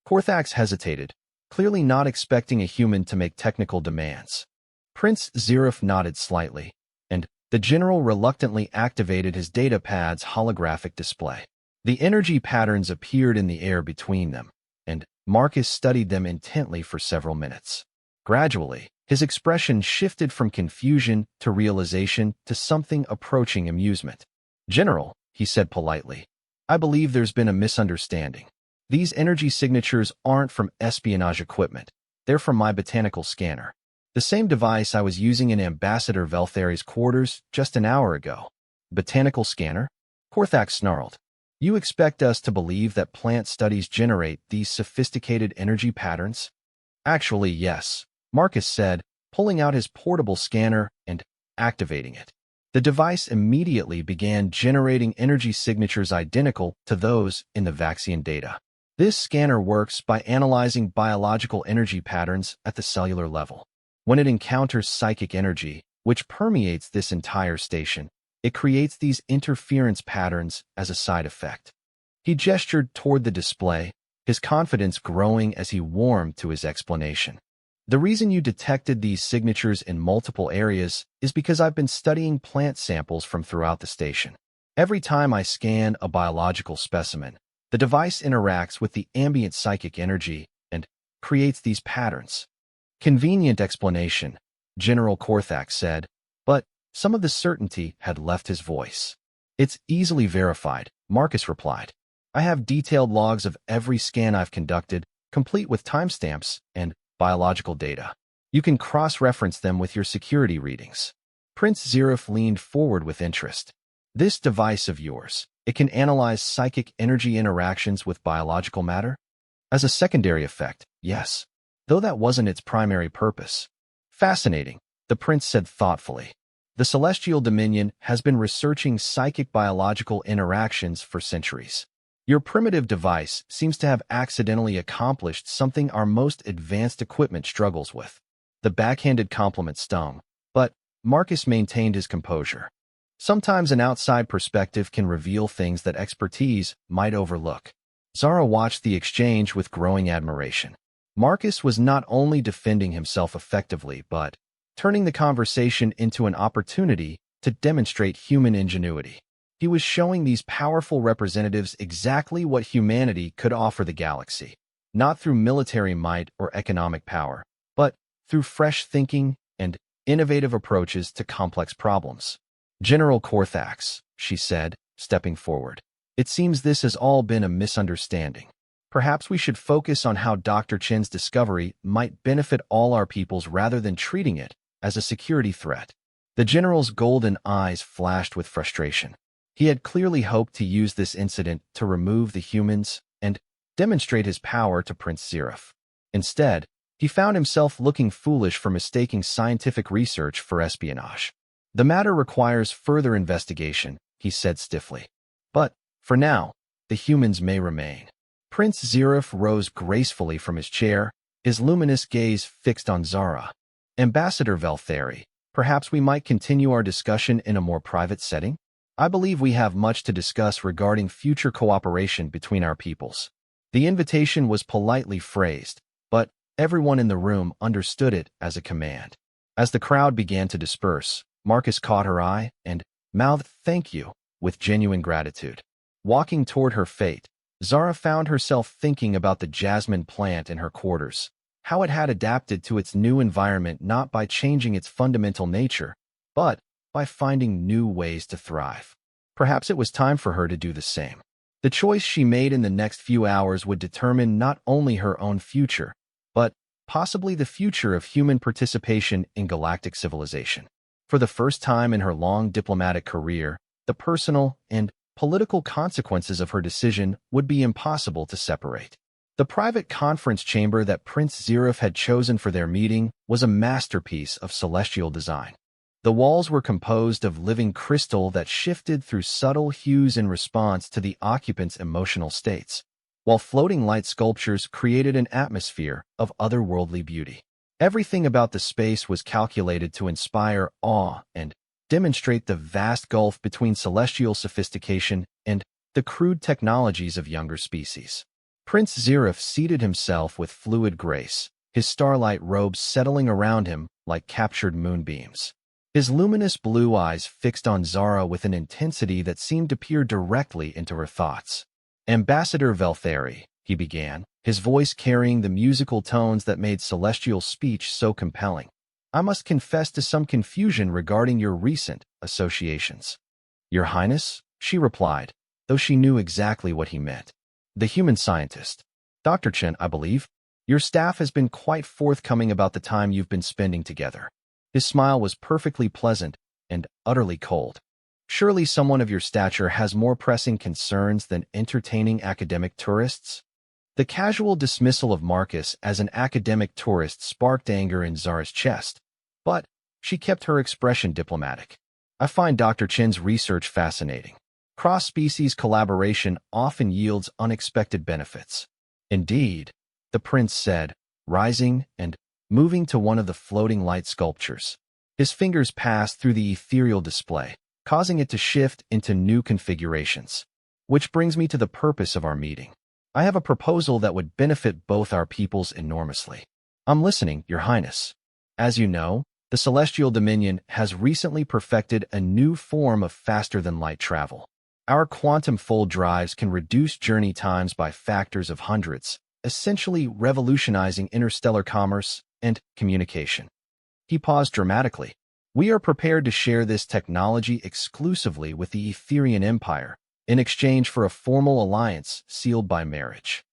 Korthax hesitated, clearly not expecting a human to make technical demands. Prince Zirif nodded slightly, and the general reluctantly activated his datapad's holographic display. The energy patterns appeared in the air between them, and Marcus studied them intently for several minutes. Gradually, his expression shifted from confusion to realization to something approaching amusement. General, he said politely, I believe there's been a misunderstanding. These energy signatures aren't from espionage equipment. They're from my botanical scanner. The same device I was using in Ambassador Veltheri's quarters just an hour ago. Botanical scanner? Korthax snarled. You expect us to believe that plant studies generate these sophisticated energy patterns? Actually, yes, Marcus said, pulling out his portable scanner and activating it. The device immediately began generating energy signatures identical to those in the Vaxian data. This scanner works by analyzing biological energy patterns at the cellular level. When it encounters psychic energy, which permeates this entire station, it creates these interference patterns as a side effect. He gestured toward the display, his confidence growing as he warmed to his explanation. The reason you detected these signatures in multiple areas is because I've been studying plant samples from throughout the station. Every time I scan a biological specimen, the device interacts with the ambient psychic energy and creates these patterns. Convenient explanation, General Korthax said, but some of the certainty had left his voice. It's easily verified, Marcus replied. I have detailed logs of every scan I've conducted, complete with timestamps and biological data. You can cross-reference them with your security readings. Prince Zirif leaned forward with interest. This device of yours, it can analyze psychic energy interactions with biological matter? As a secondary effect, yes, though that wasn't its primary purpose. Fascinating, the prince said thoughtfully. The Celestial Dominion has been researching psychic biological interactions for centuries. Your primitive device seems to have accidentally accomplished something our most advanced equipment struggles with. The backhanded compliment stung, but Marcus maintained his composure. Sometimes an outside perspective can reveal things that expertise might overlook. Zara watched the exchange with growing admiration. Marcus was not only defending himself effectively, but turning the conversation into an opportunity to demonstrate human ingenuity. He was showing these powerful representatives exactly what humanity could offer the galaxy, not through military might or economic power, but through fresh thinking and innovative approaches to complex problems. General Korthax, she said, stepping forward. It seems this has all been a misunderstanding. Perhaps we should focus on how Dr. Chen's discovery might benefit all our peoples rather than treating it as a security threat. The general's golden eyes flashed with frustration. He had clearly hoped to use this incident to remove the humans and demonstrate his power to Prince Zirif. Instead, he found himself looking foolish for mistaking scientific research for espionage. The matter requires further investigation, he said stiffly. But, for now, the humans may remain. Prince Zirif rose gracefully from his chair, his luminous gaze fixed on Zara. Ambassador Veltheri, perhaps we might continue our discussion in a more private setting? I believe we have much to discuss regarding future cooperation between our peoples. The invitation was politely phrased, but everyone in the room understood it as a command. As the crowd began to disperse, Marcus caught her eye and mouthed "thank you" with genuine gratitude. Walking toward her fate, Zara found herself thinking about the jasmine plant in her quarters, how it had adapted to its new environment not by changing its fundamental nature, but by finding new ways to thrive. Perhaps it was time for her to do the same. The choice she made in the next few hours would determine not only her own future, but possibly the future of human participation in galactic civilization. For the first time in her long diplomatic career, the personal and political consequences of her decision would be impossible to separate. The private conference chamber that Prince Zirif had chosen for their meeting was a masterpiece of celestial design. The walls were composed of living crystal that shifted through subtle hues in response to the occupants' emotional states, while floating light sculptures created an atmosphere of otherworldly beauty. Everything about the space was calculated to inspire awe and demonstrate the vast gulf between celestial sophistication and the crude technologies of younger species. Prince Zirif seated himself with fluid grace, his starlight robes settling around him like captured moonbeams. His luminous blue eyes fixed on Zara with an intensity that seemed to peer directly into her thoughts. "Ambassador Veltheri," he began, his voice carrying the musical tones that made celestial speech so compelling. "I must confess to some confusion regarding your recent associations." "Your Highness," she replied, though she knew exactly what he meant. "The human scientist. Dr. Chen, I believe. Your staff has been quite forthcoming about the time you've been spending together." His smile was perfectly pleasant and utterly cold. "Surely someone of your stature has more pressing concerns than entertaining academic tourists?" The casual dismissal of Marcus as an academic tourist sparked anger in Zara's chest, but she kept her expression diplomatic. "I find Dr. Chen's research fascinating. Cross-species collaboration often yields unexpected benefits." "Indeed," the prince said, rising and moving to one of the floating light sculptures. His fingers passed through the ethereal display, causing it to shift into new configurations. "Which brings me to the purpose of our meeting. I have a proposal that would benefit both our peoples enormously." "I'm listening, Your Highness." "As you know, the Celestial Dominion has recently perfected a new form of faster-than-light travel. Our quantum fold drives can reduce journey times by factors of hundreds, essentially revolutionizing interstellar commerce and communication." He paused dramatically. "We are prepared to share this technology exclusively with the Etherian Empire, in exchange for a formal alliance sealed by marriage."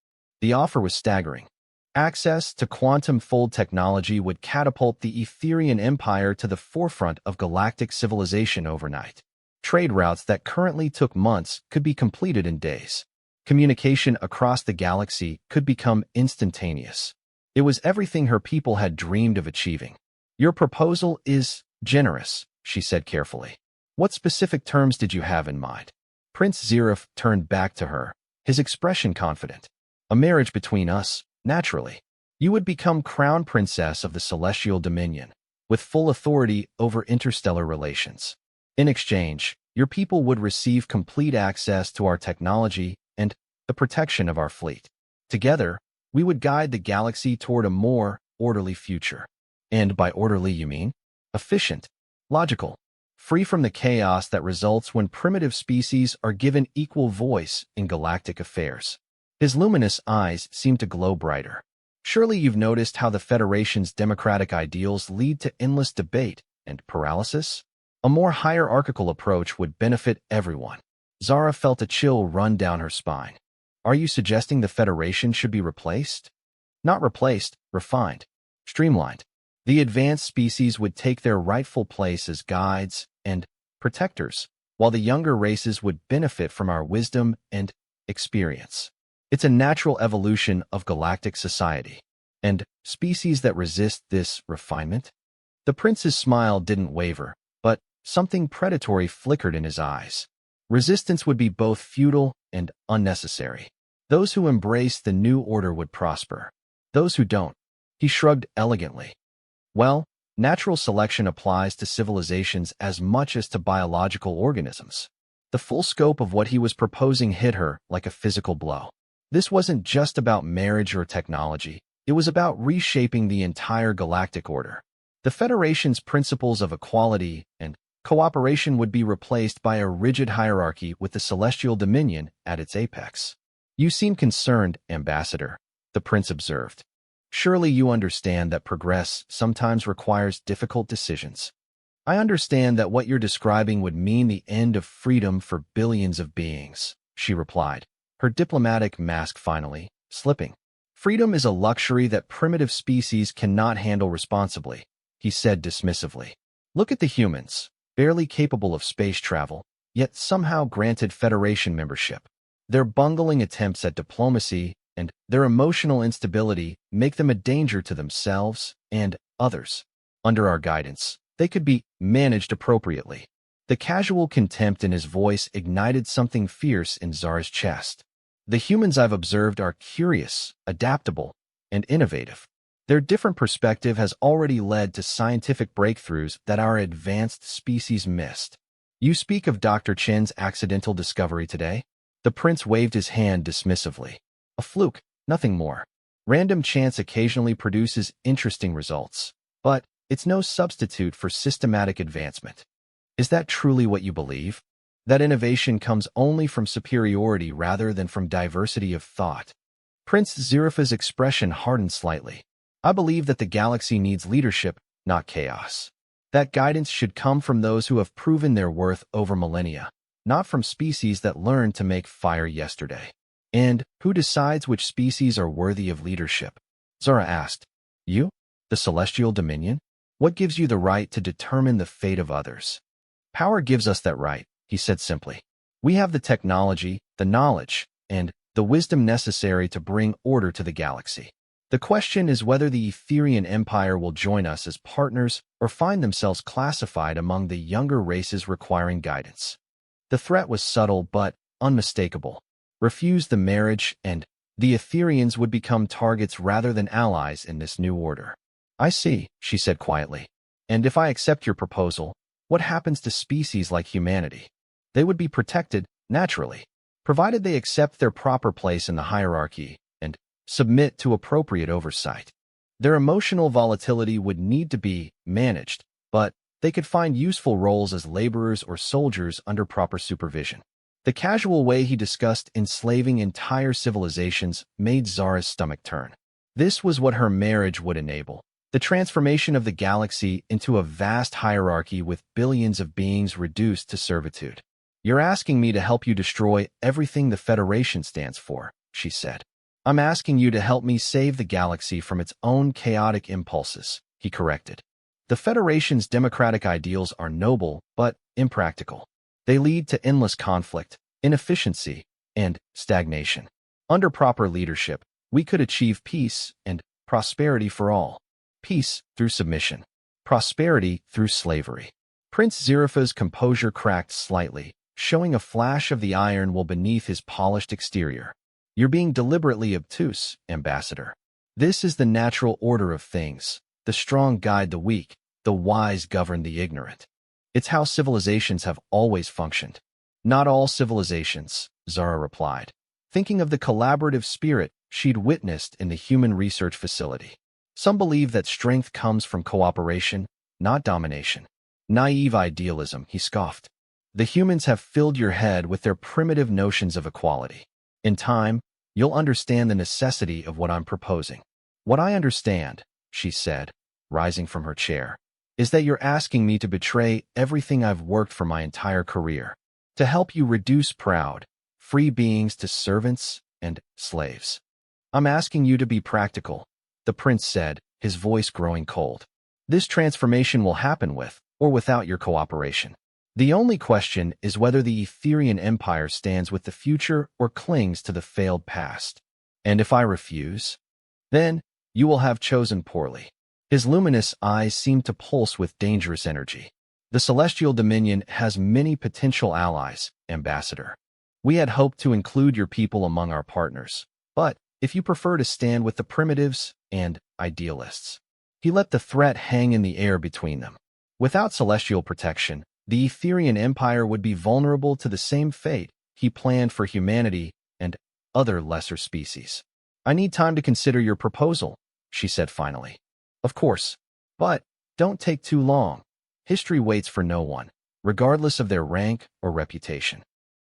The offer was staggering. Access to quantum fold technology would catapult the Etherian Empire to the forefront of galactic civilization overnight. Trade routes that currently took months could be completed in days. Communication across the galaxy could become instantaneous. It was everything her people had dreamed of achieving. "Your proposal is generous," she said carefully. "What specific terms did you have in mind?" Prince Zirif turned back to her, his expression confident. "A marriage between us, naturally. You would become crown princess of the Celestial Dominion, with full authority over interstellar relations. In exchange, your people would receive complete access to our technology and the protection of our fleet. Together, we would guide the galaxy toward a more orderly future." "And by orderly you mean?" "Efficient, logical, free from the chaos that results when primitive species are given equal voice in galactic affairs." His luminous eyes seemed to glow brighter. "Surely you've noticed how the Federation's democratic ideals lead to endless debate and paralysis? A more hierarchical approach would benefit everyone." Zara felt a chill run down her spine. "Are you suggesting the Federation should be replaced?" "Not replaced, refined, streamlined. The advanced species would take their rightful place as guides and protectors, while the younger races would benefit from our wisdom and experience. It's a natural evolution of galactic society. And species that resist this refinement?" The prince's smile didn't waver, but something predatory flickered in his eyes. "Resistance would be both futile and unnecessary. Those who embrace the new order would prosper. Those who don't He shrugged elegantly. Well, natural selection applies to civilizations as much as to biological organisms. The full scope of what he was proposing hit her like a physical blow. This wasn't just about marriage or technology. It was about reshaping the entire galactic order. The Federation's principles of equality and cooperation would be replaced by a rigid hierarchy with the Celestial Dominion at its apex. You seem concerned, Ambassador, the prince observed. Surely you understand that progress sometimes requires difficult decisions. I understand that what you're describing would mean the end of freedom for billions of beings, she replied, her diplomatic mask finally slipping. Freedom is a luxury that primitive species cannot handle responsibly, he said dismissively. Look at the humans, barely capable of space travel, yet somehow granted Federation membership. Their bungling attempts at diplomacy and their emotional instability make them a danger to themselves and others. Under our guidance, they could be managed appropriately. The casual contempt in his voice ignited something fierce in Zara's chest. The humans I've observed are curious, adaptable, and innovative. Their different perspective has already led to scientific breakthroughs that our advanced species missed. You speak of Dr. Chen's accidental discovery today? The prince waved his hand dismissively. A fluke, nothing more. Random chance occasionally produces interesting results, but it's no substitute for systematic advancement. Is that truly what you believe? That innovation comes only from superiority rather than from diversity of thought? Prince Zirafa's expression hardened slightly. I believe that the galaxy needs leadership, not chaos. That guidance should come from those who have proven their worth over millennia, not from species that learned to make fire yesterday. And who decides which species are worthy of leadership? Zara asked. You? The Celestial Dominion? What gives you the right to determine the fate of others? Power gives us that right, he said simply. We have the technology, the knowledge, and the wisdom necessary to bring order to the galaxy. The question is whether the Etherian Empire will join us as partners or find themselves classified among the younger races requiring guidance. The threat was subtle but unmistakable. Refuse the marriage, and the Etherians would become targets rather than allies in this new order. I see, she said quietly. And if I accept your proposal, what happens to species like humanity? They would be protected, naturally, provided they accept their proper place in the hierarchy and submit to appropriate oversight. Their emotional volatility would need to be managed, but they could find useful roles as laborers or soldiers under proper supervision. The casual way he discussed enslaving entire civilizations made Zara's stomach turn. This was what her marriage would enable. The transformation of the galaxy into a vast hierarchy with billions of beings reduced to servitude. You're asking me to help you destroy everything the Federation stands for, she said. I'm asking you to help me save the galaxy from its own chaotic impulses, he corrected. The Federation's democratic ideals are noble, but impractical. They lead to endless conflict, inefficiency, and stagnation. Under proper leadership, we could achieve peace and prosperity for all. Peace through submission. Prosperity through slavery. Prince Zirafa's composure cracked slightly, showing a flash of the iron will beneath his polished exterior. You're being deliberately obtuse, Ambassador. This is the natural order of things. The strong guide the weak, the wise govern the ignorant. It's how civilizations have always functioned. Not all civilizations, Zara replied, thinking of the collaborative spirit she'd witnessed in the human research facility. Some believe that strength comes from cooperation, not domination. Naive idealism, he scoffed. The humans have filled your head with their primitive notions of equality. In time, you'll understand the necessity of what I'm proposing. What I understand, she said, rising from her chair, is that you're asking me to betray everything I've worked for my entire career, to help you reduce proud, free beings to servants and slaves. I'm asking you to be practical, the prince said, his voice growing cold. This transformation will happen with or without your cooperation. The only question is whether the Etherian Empire stands with the future or clings to the failed past. And if I refuse, then you will have chosen poorly. His luminous eyes seemed to pulse with dangerous energy. The Celestial Dominion has many potential allies, Ambassador. We had hoped to include your people among our partners, but if you prefer to stand with the primitives and idealists. He let the threat hang in the air between them. Without celestial protection, the Etherian Empire would be vulnerable to the same fate he planned for humanity and other lesser species. "I need time to consider your proposal," she said finally. "Of course. But don't take too long. History waits for no one, regardless of their rank or reputation."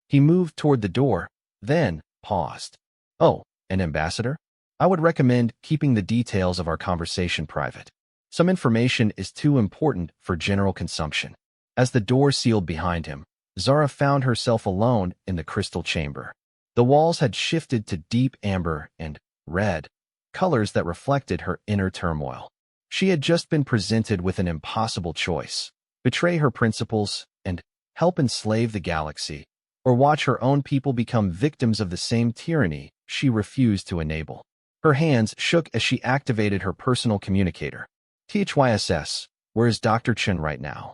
He moved toward the door, then paused. "Oh, an ambassador? I would recommend keeping the details of our conversation private. Some information is too important for general consumption." As the door sealed behind him, Zara found herself alone in the crystal chamber. The walls had shifted to deep amber and red, colors that reflected her inner turmoil. She had just been presented with an impossible choice: betray her principles and help enslave the galaxy, or watch her own people become victims of the same tyranny she refused to enable. Her hands shook as she activated her personal communicator. "THYSS, where is Dr. Chen right now?"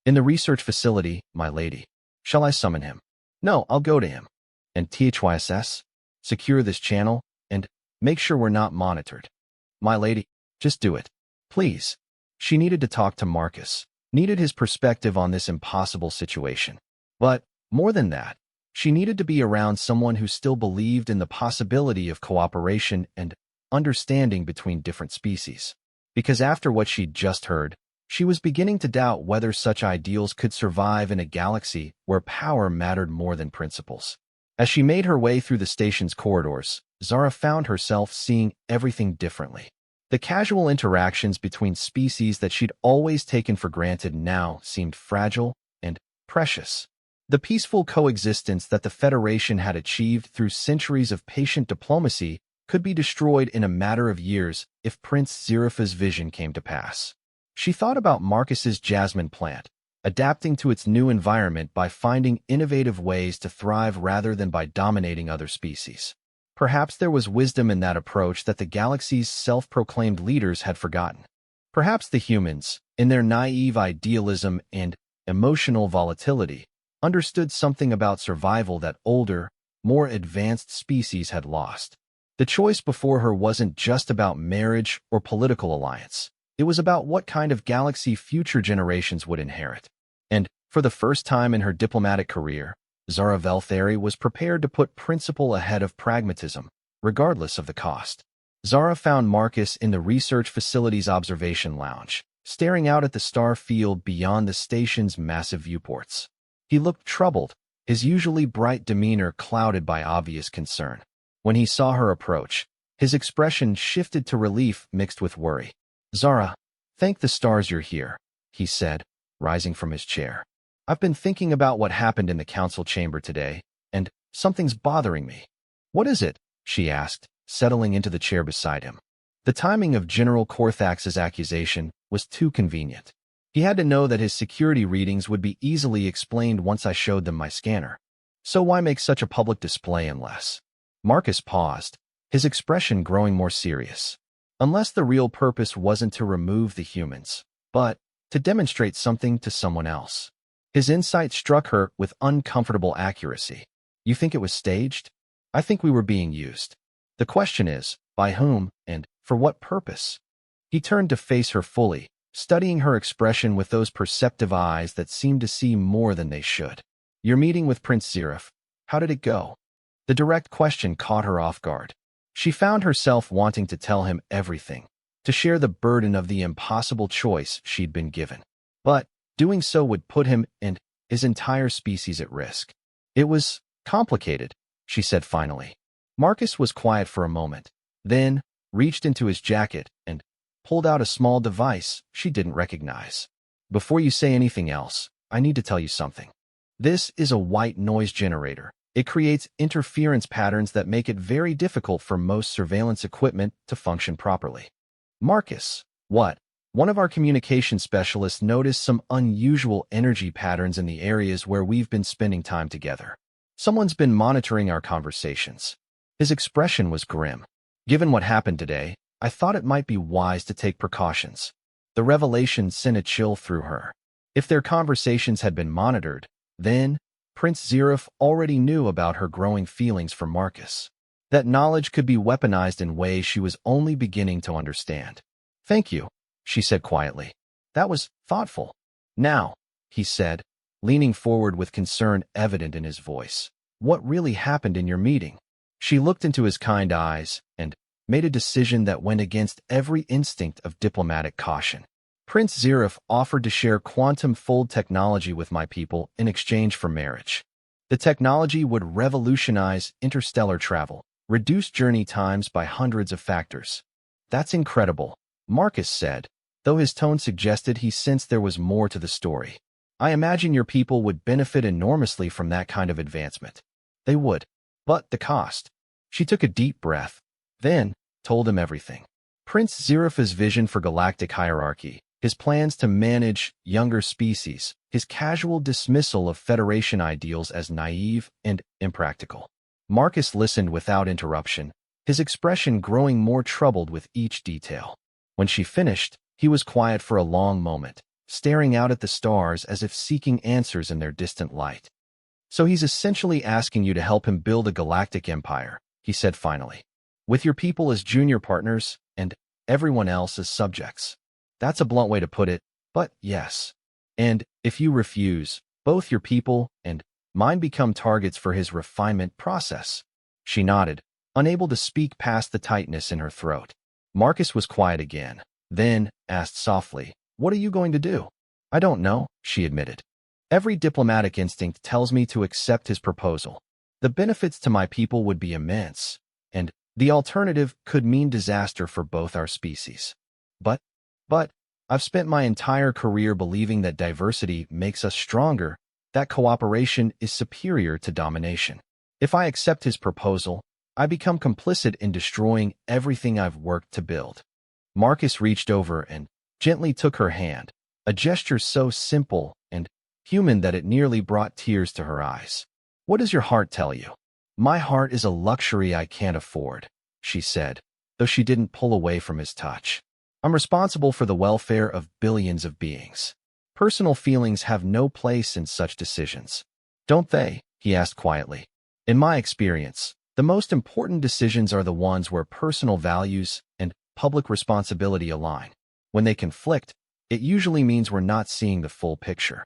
"In the research facility, my lady." "Shall I summon him?" "No, I'll go to him." "And THYSS, secure this channel and make sure we're not monitored." "My lady, just do it. Please." She needed to talk to Marcus, needed his perspective on this impossible situation. But more than that, she needed to be around someone who still believed in the possibility of cooperation and understanding between different species. Because after what she'd just heard, she was beginning to doubt whether such ideals could survive in a galaxy where power mattered more than principles. As she made her way through the station's corridors, Zara found herself seeing everything differently. The casual interactions between species that she'd always taken for granted now seemed fragile and precious. The peaceful coexistence that the Federation had achieved through centuries of patient diplomacy could be destroyed in a matter of years if Prince Zirafa's vision came to pass. She thought about Marcus's jasmine plant, adapting to its new environment by finding innovative ways to thrive rather than by dominating other species. Perhaps there was wisdom in that approach that the galaxy's self-proclaimed leaders had forgotten. Perhaps the humans, in their naive idealism and emotional volatility, understood something about survival that older, more advanced species had lost. The choice before her wasn't just about marriage or political alliance. It was about what kind of galaxy future generations would inherit. And, for the first time in her diplomatic career, Zara Velthari was prepared to put principle ahead of pragmatism, regardless of the cost. Zara found Marcus in the research facility's observation lounge, staring out at the star field beyond the station's massive viewports. He looked troubled, his usually bright demeanor clouded by obvious concern. When he saw her approach, his expression shifted to relief mixed with worry. "Zara, thank the stars you're here," he said, rising from his chair. "I've been thinking about what happened in the council chamber today, and something's bothering me." "What is it?" she asked, settling into the chair beside him. The timing of General Korthax's accusation was too convenient. He had to know that his security readings would be easily explained once I showed them my scanner. So why make such a public display unless? Marcus paused, his expression growing more serious. Unless the real purpose wasn't to remove the humans, but to demonstrate something to someone else. His insight struck her with uncomfortable accuracy. "You think it was staged?" "I think we were being used. The question is, by whom and for what purpose?" He turned to face her fully, studying her expression with those perceptive eyes that seemed to see more than they should. "Your meeting with Prince Ziraf, how did it go?" The direct question caught her off guard. She found herself wanting to tell him everything, to share the burden of the impossible choice she'd been given. But doing so would put him and his entire species at risk. "It was complicated," she said finally. Marcus was quiet for a moment, then reached into his jacket and pulled out a small device she didn't recognize. "Before you say anything else, I need to tell you something. This is a white noise generator. It creates interference patterns that make it very difficult for most surveillance equipment to function properly." "Marcus, what?" "One of our communication specialists noticed some unusual energy patterns in the areas where we've been spending time together. Someone's been monitoring our conversations." His expression was grim. "Given what happened today, I thought it might be wise to take precautions." The revelation sent a chill through her. If their conversations had been monitored, then Prince Ziraf already knew about her growing feelings for Marcus. That knowledge could be weaponized in ways she was only beginning to understand. "Thank you," she said quietly. "That was thoughtful." "Now," he said, leaning forward with concern evident in his voice, "what really happened in your meeting?" She looked into his kind eyes and made a decision that went against every instinct of diplomatic caution. "Prince Zirif offered to share quantum fold technology with my people in exchange for marriage. The technology would revolutionize interstellar travel, reduce journey times by hundreds of factors." "That's incredible," Marcus said, though his tone suggested he sensed there was more to the story. "I imagine your people would benefit enormously from that kind of advancement." "They would. But the cost." She took a deep breath, then told him everything. Prince Zirif's vision for galactic hierarchy, his plans to manage younger species, his casual dismissal of Federation ideals as naive and impractical. Marcus listened without interruption, his expression growing more troubled with each detail. When she finished, he was quiet for a long moment, staring out at the stars as if seeking answers in their distant light. "So he's essentially asking you to help him build a galactic empire," he said finally, "with your people as junior partners and everyone else as subjects." "That's a blunt way to put it, but yes. And if you refuse, both your people and mine become targets for his refinement process." She nodded, unable to speak past the tightness in her throat. Marcus was quiet again, then asked softly, "What are you going to do?" "I don't know," she admitted. "Every diplomatic instinct tells me to accept his proposal. The benefits to my people would be immense, and the alternative could mean disaster for both our species. But I've spent my entire career believing that diversity makes us stronger, that cooperation is superior to domination. If I accept his proposal, I become complicit in destroying everything I've worked to build." Marcus reached over and gently took her hand, a gesture so simple and human that it nearly brought tears to her eyes. "What does your heart tell you?" "My heart is a luxury I can't afford," she said, though she didn't pull away from his touch. "I'm responsible for the welfare of billions of beings. Personal feelings have no place in such decisions." "Don't they?" he asked quietly. "In my experience, the most important decisions are the ones where personal values and public responsibility align. When they conflict, it usually means we're not seeing the full picture."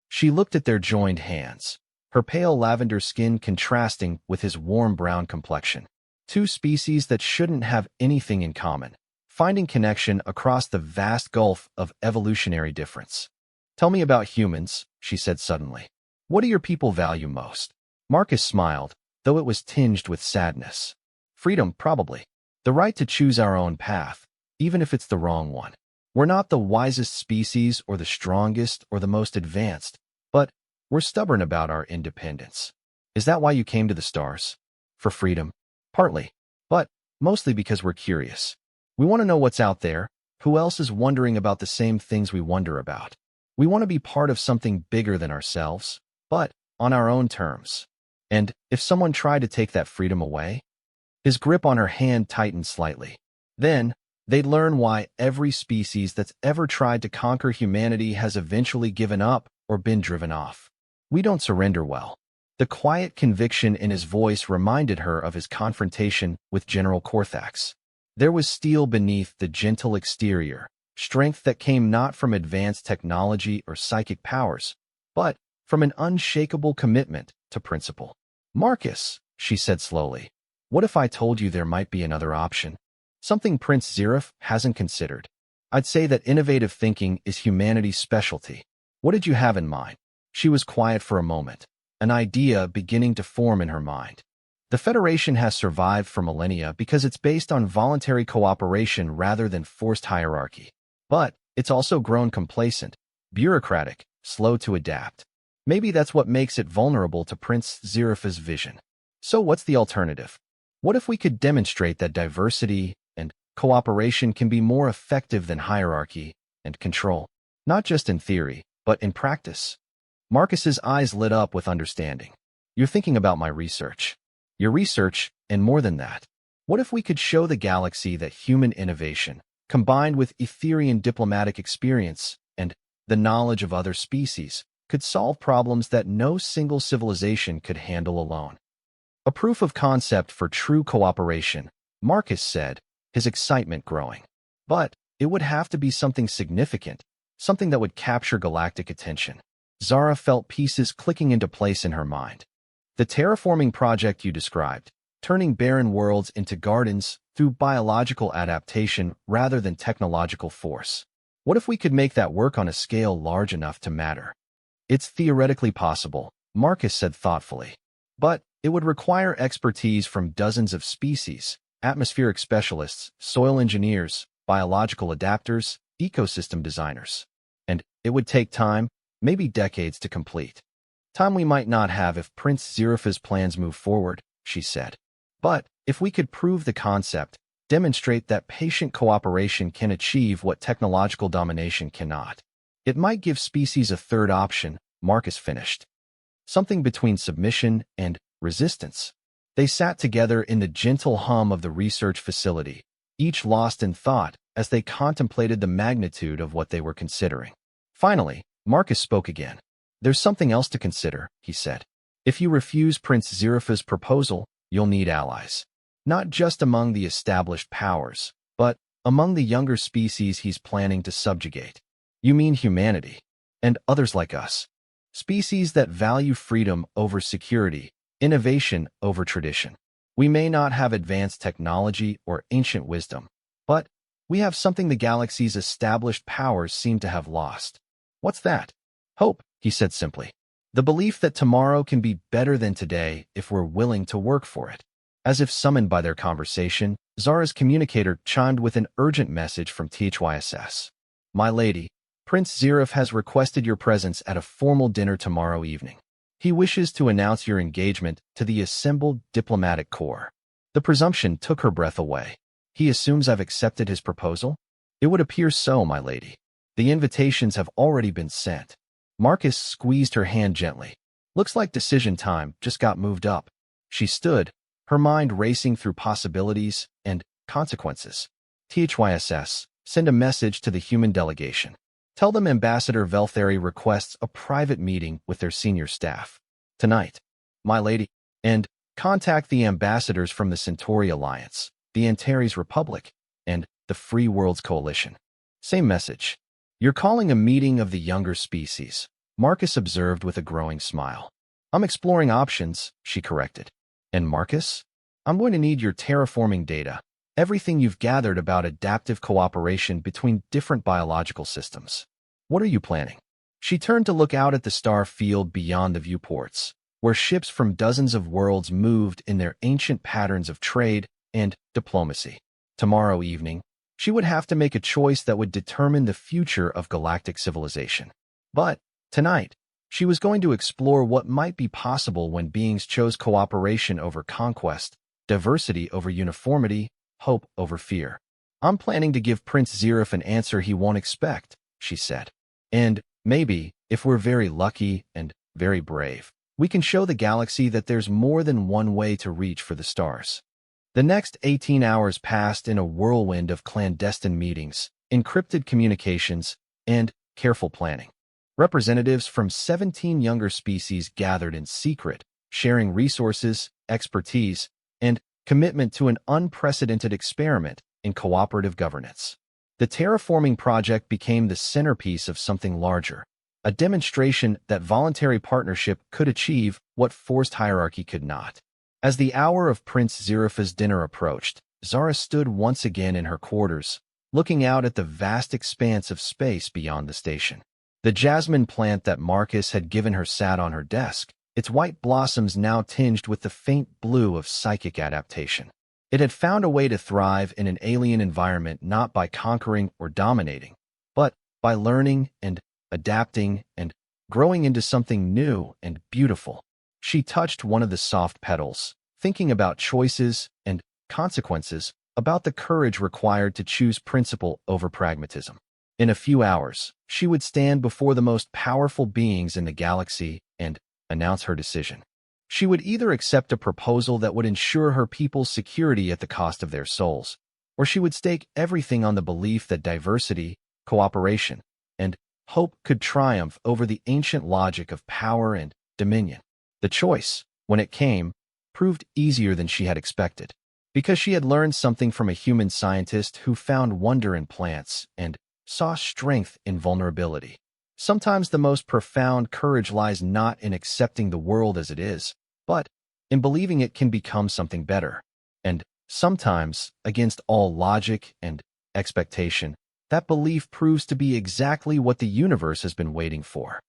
She looked at their joined hands, her pale lavender skin contrasting with his warm brown complexion. Two species that shouldn't have anything in common, finding connection across the vast gulf of evolutionary difference. "Tell me about humans," she said suddenly. "What do your people value most?" Marcus smiled, though it was tinged with sadness. "Freedom, probably. The right to choose our own path, even if it's the wrong one. We're not the wisest species or the strongest or the most advanced, but we're stubborn about our independence." "Is that why you came to the stars?" "For freedom. Partly, but mostly because we're curious. We want to know what's out there, who else is wondering about the same things we wonder about. We want to be part of something bigger than ourselves, but on our own terms. And if someone tried to take that freedom away..." His grip on her hand tightened slightly. "Then they'd learn why every species that's ever tried to conquer humanity has eventually given up or been driven off. We don't surrender well." The quiet conviction in his voice reminded her of his confrontation with General Corthax. There was steel beneath the gentle exterior, strength that came not from advanced technology or psychic powers, but from an unshakable commitment to principle. "Marcus," she said slowly, "what if I told you there might be another option? Something Prince Zirif hasn't considered. I'd say that innovative thinking is humanity's specialty. What did you have in mind?" She was quiet for a moment, an idea beginning to form in her mind. "The Federation has survived for millennia because it's based on voluntary cooperation rather than forced hierarchy. But it's also grown complacent, bureaucratic, slow to adapt. Maybe that's what makes it vulnerable to Prince Zirif's vision. So what's the alternative? What if we could demonstrate that diversity and cooperation can be more effective than hierarchy and control? Not just in theory, but in practice?" Marcus's eyes lit up with understanding. "You're thinking about my research. Your research, and more than that. What if we could show the galaxy that human innovation, combined with Etherian diplomatic experience and the knowledge of other species, could solve problems that no single civilization could handle alone?" A proof of concept for true cooperation, Marcus said, his excitement growing. But it would have to be something significant, something that would capture galactic attention. Zara felt pieces clicking into place in her mind. The terraforming project you described, turning barren worlds into gardens through biological adaptation rather than technological force. What if we could make that work on a scale large enough to matter? It's theoretically possible, Marcus said thoughtfully. But it would require expertise from dozens of species, atmospheric specialists, soil engineers, biological adapters, ecosystem designers. And it would take time, maybe decades to complete. Time we might not have if Prince Zirafa's plans move forward, she said. But if we could prove the concept, demonstrate that patient cooperation can achieve what technological domination cannot, it might give species a third option, Marcus finished. Something between submission and resistance. They sat together in the gentle hum of the research facility, each lost in thought as they contemplated the magnitude of what they were considering. Finally, Marcus spoke again. There's something else to consider, he said. If you refuse Prince Zirafa's proposal, you'll need allies. Not just among the established powers, but among the younger species he's planning to subjugate. You mean humanity, and others like us. Species that value freedom over security, innovation over tradition. We may not have advanced technology or ancient wisdom, but we have something the galaxy's established powers seem to have lost. What's that? Hope, he said simply. The belief that tomorrow can be better than today if we're willing to work for it. As if summoned by their conversation, Zara's communicator chimed with an urgent message from THYSS. My lady, Prince Ziraf has requested your presence at a formal dinner tomorrow evening. He wishes to announce your engagement to the assembled diplomatic corps. The presumption took her breath away. He assumes I've accepted his proposal? It would appear so, my lady. The invitations have already been sent. Marcus squeezed her hand gently. Looks like decision time just got moved up. She stood, her mind racing through possibilities and consequences. THYSS, send a message to the human delegation. Tell them Ambassador Veltheri requests a private meeting with their senior staff. Tonight, my lady. And contact the ambassadors from the Centauri Alliance, the Antares Republic, and the Free Worlds Coalition. Same message. You're calling a meeting of the younger species, Marcus observed with a growing smile. I'm exploring options, she corrected. And Marcus? I'm going to need your terraforming data, everything you've gathered about adaptive cooperation between different biological systems. What are you planning? She turned to look out at the star field beyond the viewports, where ships from dozens of worlds moved in their ancient patterns of trade and diplomacy. Tomorrow evening, she would have to make a choice that would determine the future of galactic civilization. But tonight, she was going to explore what might be possible when beings chose cooperation over conquest, diversity over uniformity, hope over fear. I'm planning to give Prince Ziraf an answer he won't expect, she said. And maybe, if we're very lucky and very brave, we can show the galaxy that there's more than one way to reach for the stars. The next 18 hours passed in a whirlwind of clandestine meetings, encrypted communications, and careful planning. Representatives from 17 younger species gathered in secret, sharing resources, expertise, and commitment to an unprecedented experiment in cooperative governance. The terraforming project became the centerpiece of something larger, a demonstration that voluntary partnership could achieve what forced hierarchy could not. As the hour of Prince Zirafa's dinner approached, Zara stood once again in her quarters, looking out at the vast expanse of space beyond the station. The jasmine plant that Marcus had given her sat on her desk, its white blossoms now tinged with the faint blue of psychic adaptation. It had found a way to thrive in an alien environment not by conquering or dominating, but by learning and adapting and growing into something new and beautiful. She touched one of the soft petals, thinking about choices and consequences, about the courage required to choose principle over pragmatism. In a few hours, she would stand before the most powerful beings in the galaxy and announce her decision. She would either accept a proposal that would ensure her people's security at the cost of their souls, or she would stake everything on the belief that diversity, cooperation, and hope could triumph over the ancient logic of power and dominion. The choice, when it came, proved easier than she had expected, because she had learned something from a human scientist who found wonder in plants and saw strength in vulnerability. Sometimes the most profound courage lies not in accepting the world as it is, but in believing it can become something better. And sometimes, against all logic and expectation, that belief proves to be exactly what the universe has been waiting for.